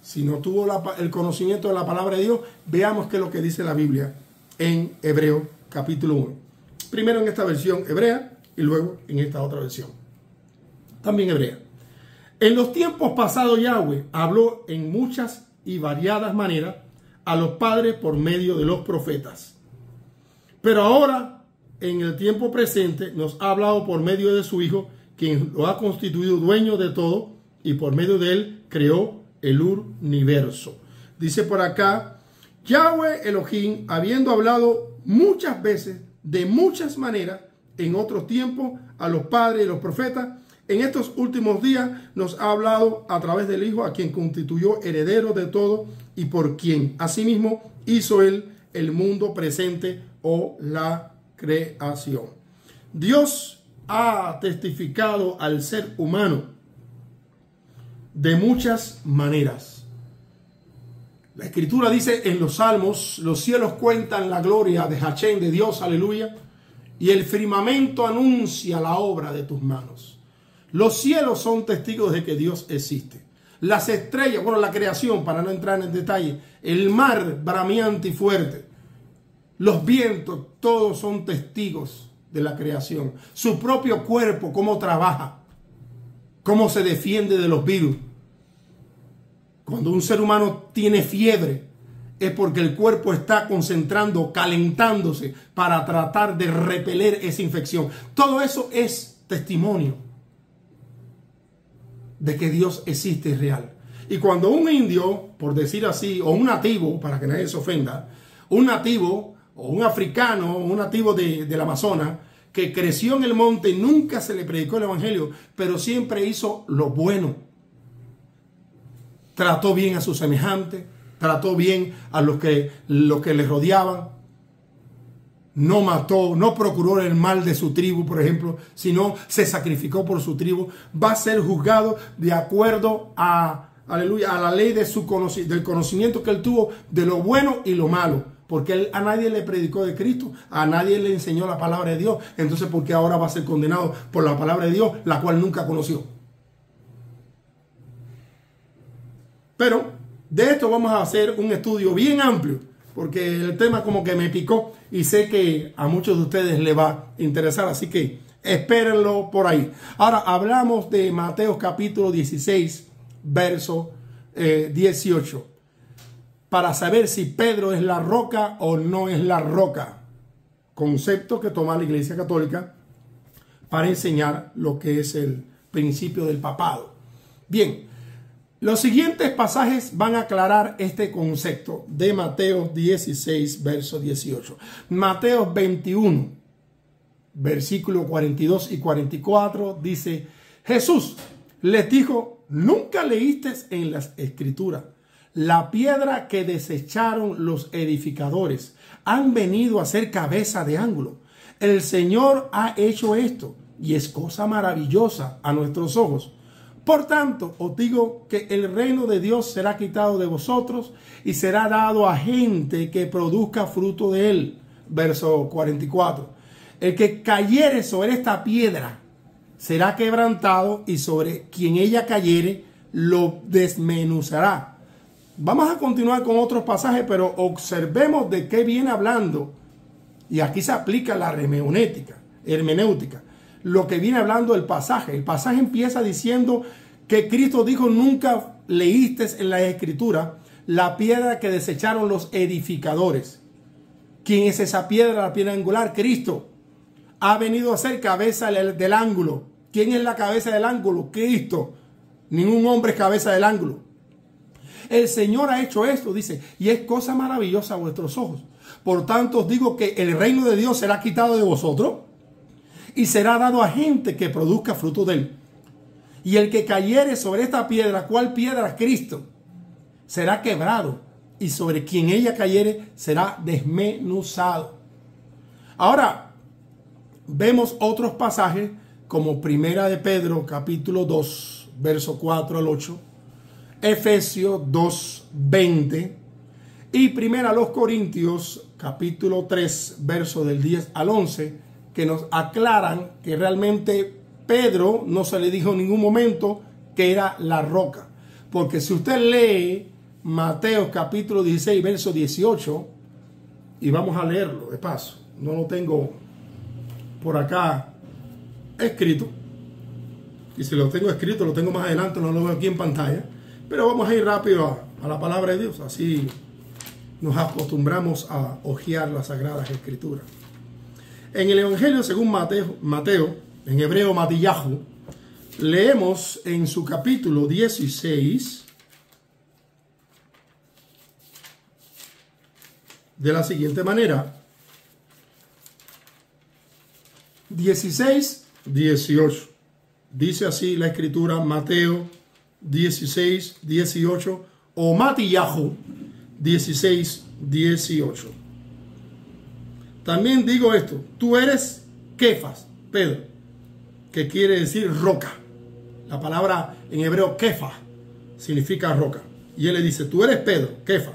Si no tuvo el conocimiento de la palabra de Dios, veamos qué es lo que dice la Biblia en Hebreos capítulo 1. Primero en esta versión hebrea y luego en esta otra versión, también hebrea. En los tiempos pasados Yahweh habló en muchas y variadas maneras a los padres por medio de los profetas. Pero ahora, en el tiempo presente, nos ha hablado por medio de su Hijo, quien lo ha constituido dueño de todo y por medio de él creó el universo. Dice por acá, Yahweh Elohim, habiendo hablado muchas veces, de muchas maneras, en otros tiempos, a los padres y los profetas, en estos últimos días nos ha hablado a través del Hijo, a quien constituyó heredero de todo y por quien asimismo hizo él el mundo presente o la creación. Dios ha testificado al ser humano de muchas maneras. La Escritura dice en los Salmos, los cielos cuentan la gloria de Hachén, de Dios, aleluya, y el firmamento anuncia la obra de tus manos. Los cielos son testigos de que Dios existe. Las estrellas, bueno, la creación, para no entrar en el detalle, el mar brameante y fuerte, los vientos, todos son testigos de la creación. Su propio cuerpo, cómo trabaja, cómo se defiende de los virus. Cuando un ser humano tiene fiebre, es porque el cuerpo está concentrando, calentándose para tratar de repeler esa infección. Todo eso es testimonio de que Dios existe y es real. Y cuando un indio, por decir así, o un nativo, para que nadie se ofenda, un nativo o un africano, un nativo del Amazonas, que creció en el monte y nunca se le predicó el evangelio, pero siempre hizo lo bueno, trató bien a sus semejantes, trató bien a los que le rodeaban, no mató, no procuró el mal de su tribu, por ejemplo, sino se sacrificó por su tribu, va a ser juzgado de acuerdo a, aleluya, a la ley de del conocimiento que él tuvo de lo bueno y lo malo, porque él a nadie le predicó de Cristo, a nadie le enseñó la palabra de Dios. Entonces, ¿por qué ahora va a ser condenado por la palabra de Dios, la cual nunca conoció? Pero de esto vamos a hacer un estudio bien amplio, porque el tema como que me picó y sé que a muchos de ustedes les va a interesar, así que espérenlo por ahí. Ahora hablamos de Mateo capítulo 16, verso 18, para saber si Pedro es la roca o no es la roca, concepto que toma la Iglesia Católica para enseñar lo que es el principio del papado. Bien, los siguientes pasajes van a aclarar este concepto de Mateo 16, verso 18. Mateo 21, versículo 42 y 44 dice, Jesús les dijo, ¿nunca leíste en las Escrituras? La piedra que desecharon los edificadores han venido a ser cabeza de ángulo. El Señor ha hecho esto y es cosa maravillosa a nuestros ojos. Por tanto, os digo que el reino de Dios será quitado de vosotros y será dado a gente que produzca fruto de él. Verso 44. El que cayere sobre esta piedra será quebrantado y sobre quien ella cayere lo desmenuzará. Vamos a continuar con otros pasajes, pero observemos de qué viene hablando. Y aquí se aplica la hermenéutica. Lo que viene hablando el pasaje. El pasaje empieza diciendo que Cristo dijo, nunca leíste en la Escritura la piedra que desecharon los edificadores. ¿Quién es esa piedra? La piedra angular. Cristo ha venido a ser cabeza del ángulo. ¿Quién es la cabeza del ángulo? Cristo. Ningún hombre es cabeza del ángulo. El Señor ha hecho esto, dice, y es cosa maravillosa a vuestros ojos. Por tanto os digo que el reino de Dios será quitado de vosotros y será dado a gente que produzca fruto de él. Y el que cayere sobre esta piedra, ¿cuál piedra? Cristo, será quebrado, y sobre quien ella cayere será desmenuzado. Ahora, vemos otros pasajes como Primera de Pedro, capítulo 2, verso 4 al 8, Efesios 2, 20, y Primera a los Corintios, capítulo 3, verso del 10 al 11, que nos aclaran que realmente Pedro no se le dijo en ningún momento que era la roca. Porque si usted lee Mateo capítulo 16, verso 18, y vamos a leerlo de paso, no lo tengo por acá escrito, y si lo tengo escrito lo tengo más adelante, no lo veo aquí en pantalla, pero vamos a ir rápido a la palabra de Dios, así nos acostumbramos a hojear las Sagradas Escrituras. En el Evangelio según Mateo, en hebreo Matillahu, leemos en su capítulo 16 de la siguiente manera: 16, 18. Dice así la escritura, Mateo 16, 18, o Matillahu 16, 18. También digo esto: tú eres Kefas, Pedro, que quiere decir roca. La palabra en hebreo Kefa significa roca. Y él le dice: tú eres Pedro, Kefa,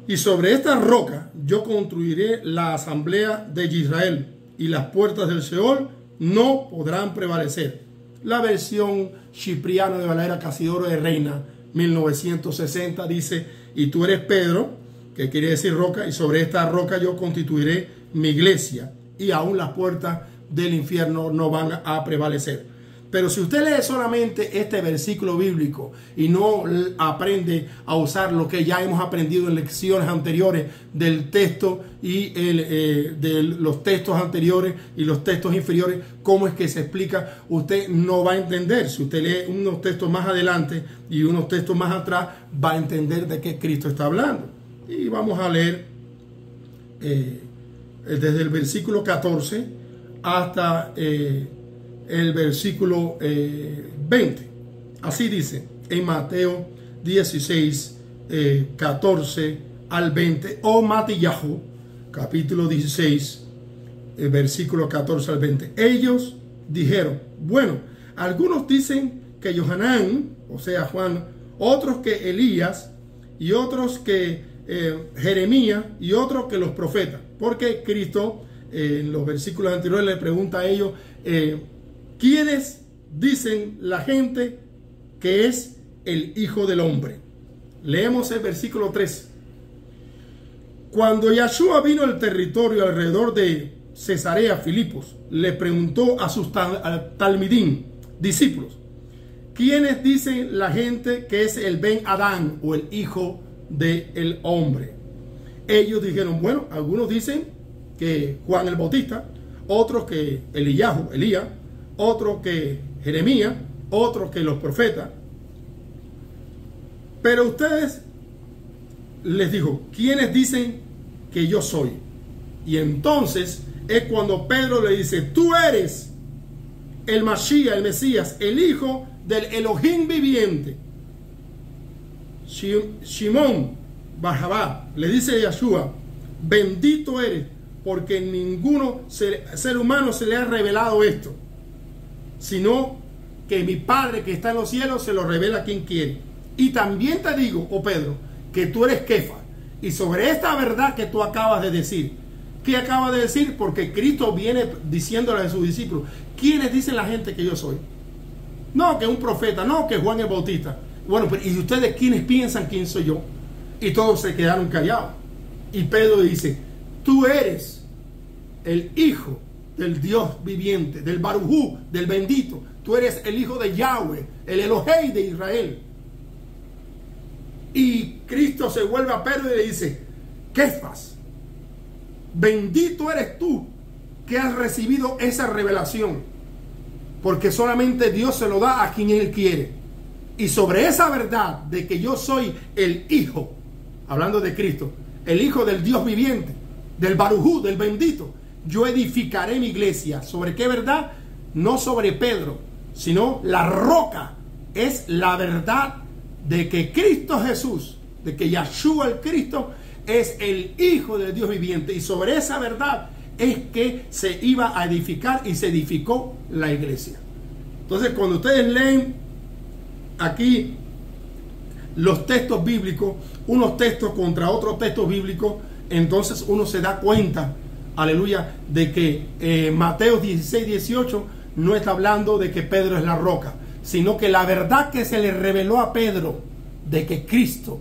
y sobre esta roca yo construiré la asamblea de Israel, y las puertas del Seol no podrán prevalecer. La versión Cipriano de Valera Casidoro de Reina 1960 dice: y tú eres Pedro, que quiere decir roca, y sobre esta roca yo constituiré mi iglesia, y aún las puertas del infierno no van a prevalecer. Pero si usted lee solamente este versículo bíblico y no aprende a usar lo que ya hemos aprendido en lecciones anteriores del texto y de los textos anteriores y los textos inferiores, cómo es que se explica, usted no va a entender. Si usted lee unos textos más adelante y unos textos más atrás, va a entender de qué Cristo está hablando. Y vamos a leer desde el versículo 14 hasta el versículo 20. Así dice en Mateo 16, 14 al 20, o Matillahu, capítulo 16, versículo 14 al 20. Ellos dijeron: bueno, algunos dicen que Johanán, o sea Juan, otros que Elías, y otros que Jeremías, y otros que los profetas. Porque Cristo en los versículos anteriores le pregunta a ellos: ¿quiénes dicen la gente que es el Hijo del Hombre? Leemos el versículo 3. Cuando Yeshua vino al territorio alrededor de Cesarea Filipos, le preguntó a sus talmidín, discípulos: ¿quiénes dicen la gente que es el Ben Adán, o el Hijo del Hombre? Ellos dijeron: bueno, algunos dicen que Juan el Bautista, otros que Elías, otros que Jeremías, otros que los profetas. Pero ustedes, les dijo, ¿quiénes dicen que yo soy? Y entonces es cuando Pedro le dice: tú eres el Mashiach, el Mesías, el Hijo del Elohim viviente. Shimón Barjabá le dice a Yeshua: bendito eres, porque ninguno ser humano se le ha revelado esto, sino que mi Padre que está en los cielos se lo revela a quien quiere. Y también te digo, oh Pedro, que tú eres Kefa, y sobre esta verdad que tú acabas de decir. ¿Qué acaba de decir? Porque Cristo viene diciéndole a sus discípulos: ¿quiénes dicen la gente que yo soy? No, que un profeta, no, que Juan el Bautista. Bueno, pero ¿y ustedes quiénes piensan quién soy yo? Y todos se quedaron callados. Y Pedro dice: tú eres el Hijo del Dios viviente, del Barujú, del bendito. Tú eres el Hijo de Yahweh, el Elohei de Israel. Y Cristo se vuelve a Pedro y le dice: Kefas, bendito eres tú que has recibido esa revelación, porque solamente Dios se lo da a quien Él quiere. Y sobre esa verdad de que yo soy el Hijo, hablando de Cristo, el Hijo del Dios viviente, del Barujú, del bendito, yo edificaré mi iglesia. ¿Sobre qué verdad? No sobre Pedro, sino la roca es la verdad de que Cristo Jesús, de que Yeshua el Cristo es el Hijo del Dios viviente, y sobre esa verdad es que se iba a edificar y se edificó la iglesia. Entonces, cuando ustedes leen aquí los textos bíblicos, unos textos contra otros textos bíblicos, entonces uno se da cuenta, aleluya, de que Mateo 16, 18 no está hablando de que Pedro es la roca, sino que la verdad que se le reveló a Pedro de que Cristo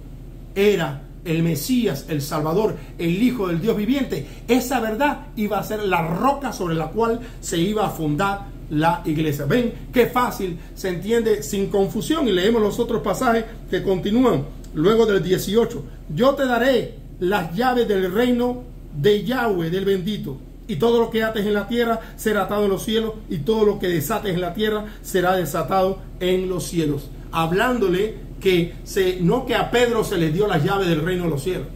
era el Mesías, el Salvador, el Hijo del Dios viviente, esa verdad iba a ser la roca sobre la cual se iba a fundar la iglesia. Ven qué fácil se entiende sin confusión. Y leemos los otros pasajes que continúan luego del 18. Yo te daré las llaves del reino de Yahweh, del bendito, y todo lo que ates en la tierra será atado en los cielos, y todo lo que desates en la tierra será desatado en los cielos. Hablándole que no que a Pedro se le dio las llaves del reino de los cielos,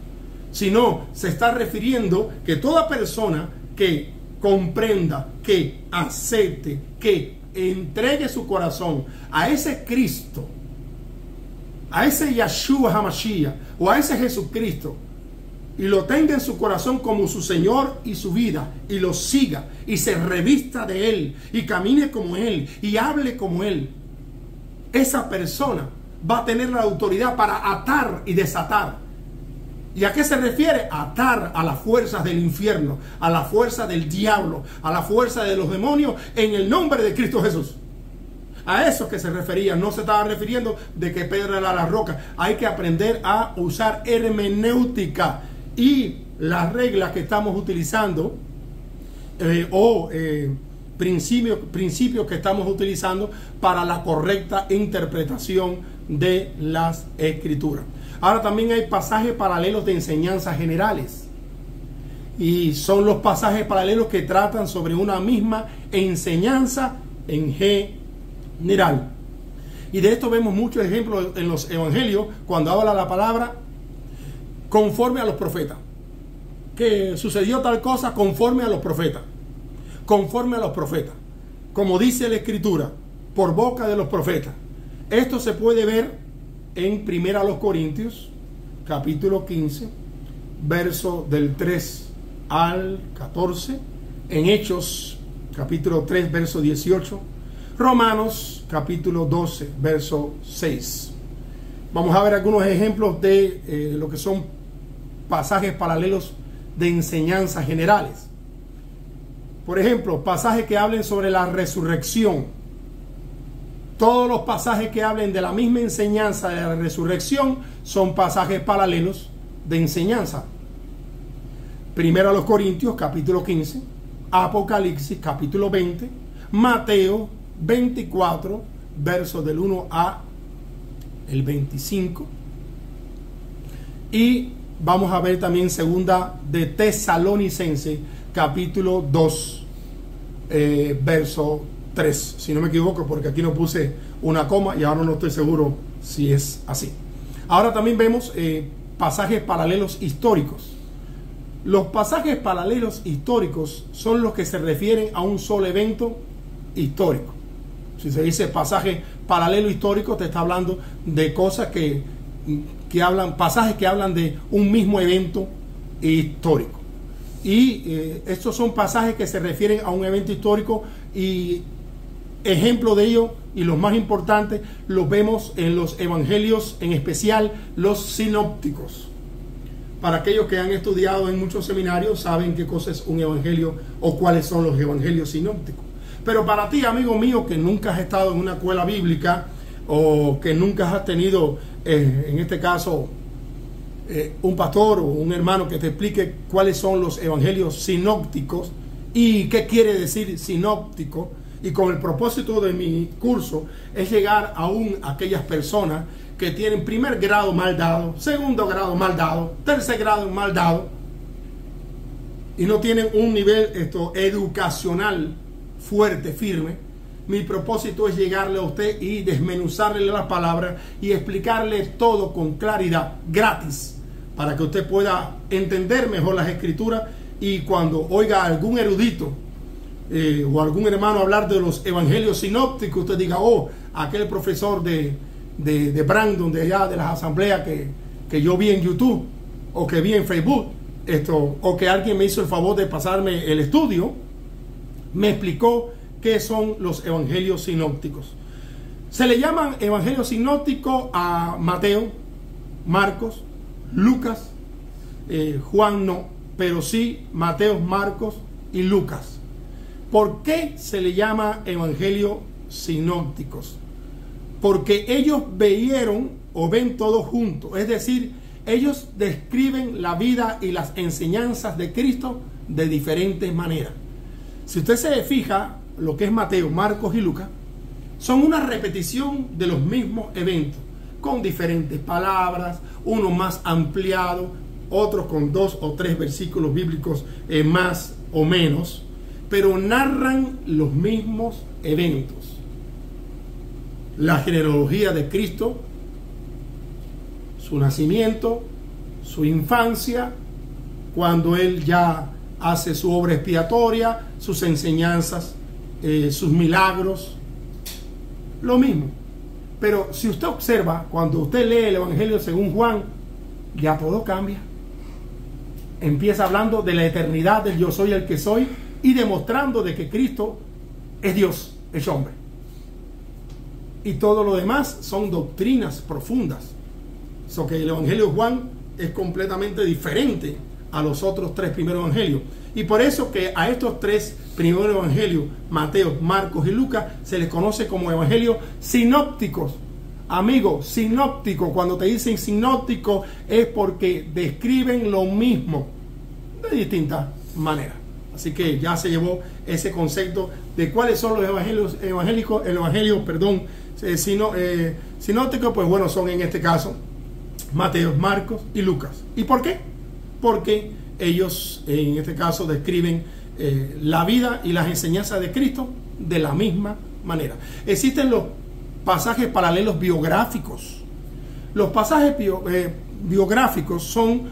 sino se está refiriendo que toda persona que comprenda, que acepte, que entregue su corazón a ese Cristo, a ese Yahshua HaMashiach o a ese Jesucristo, y lo tenga en su corazón como su Señor y su vida, y lo siga y se revista de Él y camine como Él y hable como Él, esa persona va a tener la autoridad para atar y desatar. ¿Y a qué se refiere? Atar a las fuerzas del infierno, a la fuerza del diablo, a la fuerza de los demonios, en el nombre de Cristo Jesús. A eso que se refería. No se estaba refiriendo de que Pedro era la roca. Hay que aprender a usar hermenéutica y las reglas que estamos utilizando principios que estamos utilizando para la correcta interpretación de las Escrituras. Ahora también hay pasajes paralelos de enseñanzas generales, y son los pasajes paralelos que tratan sobre una misma enseñanza en general. Y de esto vemos muchos ejemplos en los evangelios cuando habla la palabra conforme a los profetas, que sucedió tal cosa conforme a los profetas, conforme a los profetas, como dice la Escritura, por boca de los profetas. Esto se puede ver en 1 Corintios, capítulo 15, verso del 3 al 14, en Hechos, capítulo 3, verso 18, Romanos, capítulo 12, verso 6. Vamos a ver algunos ejemplos de lo que son pasajes paralelos de enseñanzas generales. Por ejemplo, pasajes que hablen sobre la resurrección. Todos los pasajes que hablen de la misma enseñanza de la resurrección son pasajes paralelos de enseñanza. 1 Corintios, capítulo 15, Apocalipsis, capítulo 20, Mateo 24, versos del 1 a el 25. Y vamos a ver también segunda de Tesalonicenses, capítulo 2, verso 3, si no me equivoco, porque aquí no puse una coma y ahora no estoy seguro si es así. Ahora también vemos pasajes paralelos históricos. Los pasajes paralelos históricos son los que se refieren a un solo evento histórico. Si se dice pasaje paralelo histórico, te está hablando de cosas que hablan, pasajes que hablan de un mismo evento histórico. Y estos son pasajes que se refieren a un evento histórico, y ejemplo de ello, y los más importantes, los vemos en los evangelios, en especial los sinópticos. Para aquellos que han estudiado en muchos seminarios, saben qué cosa es un evangelio o cuáles son los evangelios sinópticos. Pero para ti, amigo mío, que nunca has estado en una escuela bíblica, o que nunca has tenido, en este caso, un pastor o un hermano que te explique cuáles son los evangelios sinópticos y qué quiere decir sinóptico, y con el propósito de mi curso es llegar aún a aquellas personas que tienen primer grado mal dado, segundo grado mal dado, tercer grado mal dado, y no tienen un nivel educacional fuerte, firme. Mi propósito es llegarle a usted y desmenuzarle las palabras y explicarle todo con claridad, gratis, para que usted pueda entender mejor las Escrituras, y cuando oiga a algún erudito o algún hermano hablar de los evangelios sinópticos, usted diga: oh, aquel profesor de Brandon, de allá de las asambleas que yo vi en YouTube o que vi en Facebook, o que alguien me hizo el favor de pasarme el estudio, me explicó qué son los evangelios sinópticos. Se le llaman evangelios sinópticos a Mateo, Marcos, Lucas, Juan no, pero sí Mateo, Marcos y Lucas. ¿Por qué se le llama evangelio sinópticos? Porque ellos veieron o ven todo junto, es decir, ellos describen la vida y las enseñanzas de Cristo de diferentes maneras. Si usted se fija, lo que es Mateo, Marcos y Lucas son una repetición de los mismos eventos, con diferentes palabras, uno más ampliado, otros con 2 o 3 versículos bíblicos más o menos, pero narran los mismos eventos. La genealogía de Cristo, su nacimiento, su infancia, cuando Él ya hace su obra expiatoria, sus enseñanzas, sus milagros, lo mismo. Pero si usted observa, cuando usted lee el Evangelio según Juan, ya todo cambia. Empieza hablando de la eternidad del yo soy el que soy y demostrando de que Cristo es Dios, es hombre. Y todo lo demás son doctrinas profundas. So que el Evangelio de Juan es completamente diferente a los otros 3 primeros evangelios. Y por eso que a estos 3 primeros evangelios, Mateo, Marcos y Lucas, se les conoce como evangelios sinópticos. Amigo, sinóptico, cuando te dicen sinóptico es porque describen lo mismo de distintas maneras. Así que ya se llevó ese concepto de cuáles son los evangelios sinópticos, pues bueno, son en este caso Mateo, Marcos y Lucas. ¿Y por qué? Porque ellos en este caso describen la vida y las enseñanzas de Cristo de la misma manera. Existen los pasajes paralelos biográficos. Los pasajes biográficos son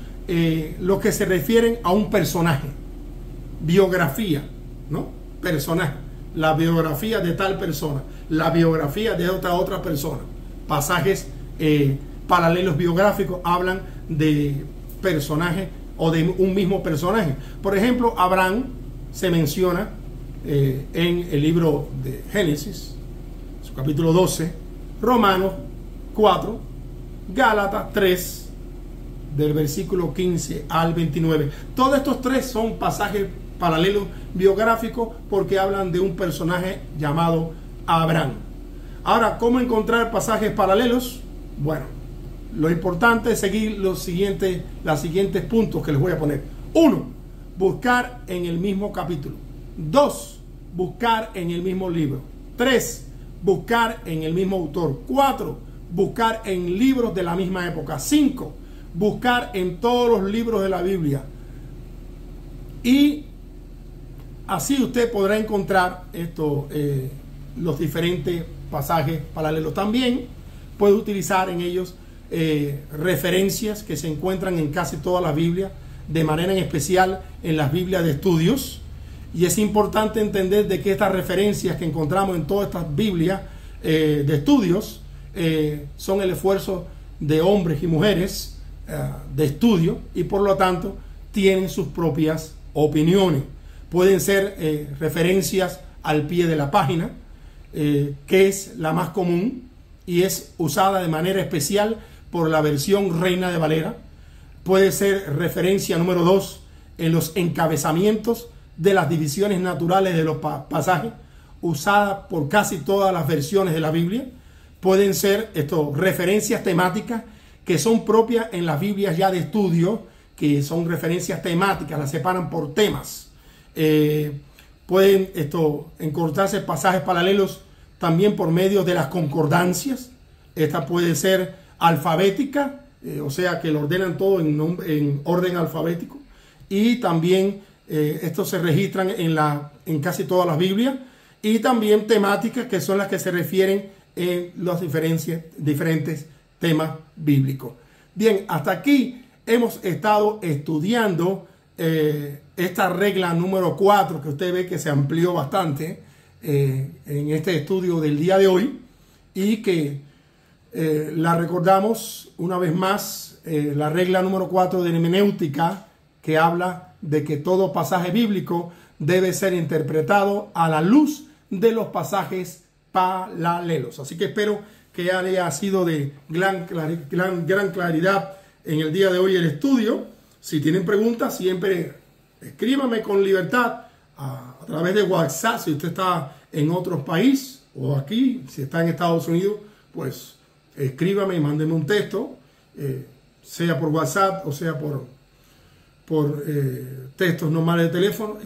los que se refieren a un personaje. Biografía, ¿no? Personaje. La biografía de tal persona, la biografía de otra persona. Pasajes paralelos biográficos hablan de personajes o de un mismo personaje. Por ejemplo, Abraham se menciona en el libro de Génesis, su capítulo 12, Romanos 4, Gálatas 3, del versículo 15 al 29. Todos estos 3 son pasajes paralelos biográficos porque hablan de un personaje llamado Abraham. Ahora, ¿cómo encontrar pasajes paralelos? Bueno, lo importante es seguir los siguientes puntos que les voy a poner. 1. Buscar en el mismo capítulo. 2. Buscar en el mismo libro. 3. Buscar en el mismo autor. 4. Buscar en libros de la misma época. 5. Buscar en todos los libros de la Biblia. Y así usted podrá encontrar los diferentes pasajes paralelos. También puede utilizar en ellos referencias que se encuentran en casi toda la Biblia, de manera en especial en las Biblias de estudios. Y es importante entender de que estas referencias que encontramos en todas estas Biblias de estudios son el esfuerzo de hombres y mujeres de estudio, y por lo tanto tienen sus propias opiniones. Pueden ser referencias al pie de la página, que es la más común y es usada de manera especial por la versión Reina de Valera. Puede ser referencia número 2 en los encabezamientos de las divisiones naturales de los pasajes, usada por casi todas las versiones de la Biblia. Pueden ser referencias temáticas que son propias en las Biblias ya de estudio, que son referencias temáticas, las separan por temas. Pueden encontrarse pasajes paralelos también por medio de las concordancias. Esta puede ser alfabética, o sea que lo ordenan todo en orden alfabético, y también estos se registran en casi todas las Biblias, y también temáticas, que son las que se refieren en los diferentes temas bíblicos. Bien, hasta aquí hemos estado estudiando esta regla número 4, que usted ve que se amplió bastante en este estudio del día de hoy, y que la recordamos una vez más, la regla número 4 de hermenéutica, que habla de que todo pasaje bíblico debe ser interpretado a la luz de los pasajes paralelos. Así que espero que haya sido de gran claridad en el día de hoy el estudio. Si tienen preguntas, siempre escríbame con libertad a través de WhatsApp. Si usted está en otro país o aquí, si está en Estados Unidos, pues escríbame y mándeme un texto, sea por WhatsApp o sea por textos normales de teléfono.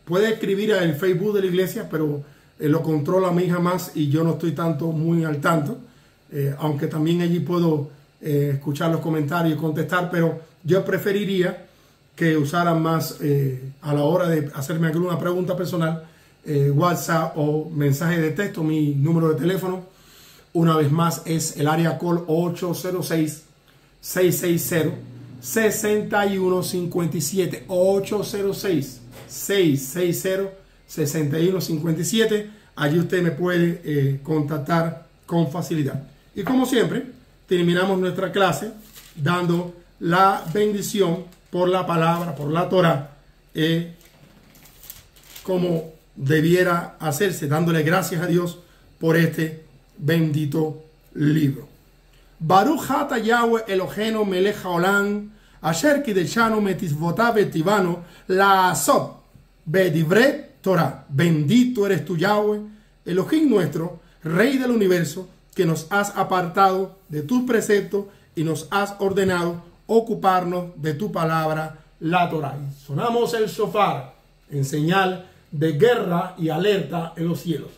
Puede escribir al Facebook de la iglesia, pero lo controla mi hija más y yo no estoy tanto muy al tanto, aunque también allí puedo escuchar los comentarios y contestar, pero yo preferiría que usaran más a la hora de hacerme alguna pregunta personal, WhatsApp o mensaje de texto. Mi número de teléfono, una vez más, es el área call 806-660-6157, 806-660-6157. Allí usted me puede contactar con facilidad. Y como siempre, terminamos nuestra clase dando la bendición por la palabra, por la Torah, como debiera hacerse, dándole gracias a Dios por este bendito libro. Baruch ata Yahweh Eloheinu melech haolam, asher kideshanu mitzvotav vetivanu la'asot bedivre Torah. Bendito eres tú, Yahweh, Elohim nuestro, Rey del universo, que nos has apartado de tus preceptos y nos has ordenado ocuparnos de tu palabra, la Torah. Y sonamos el shofar en señal de guerra y alerta en los cielos.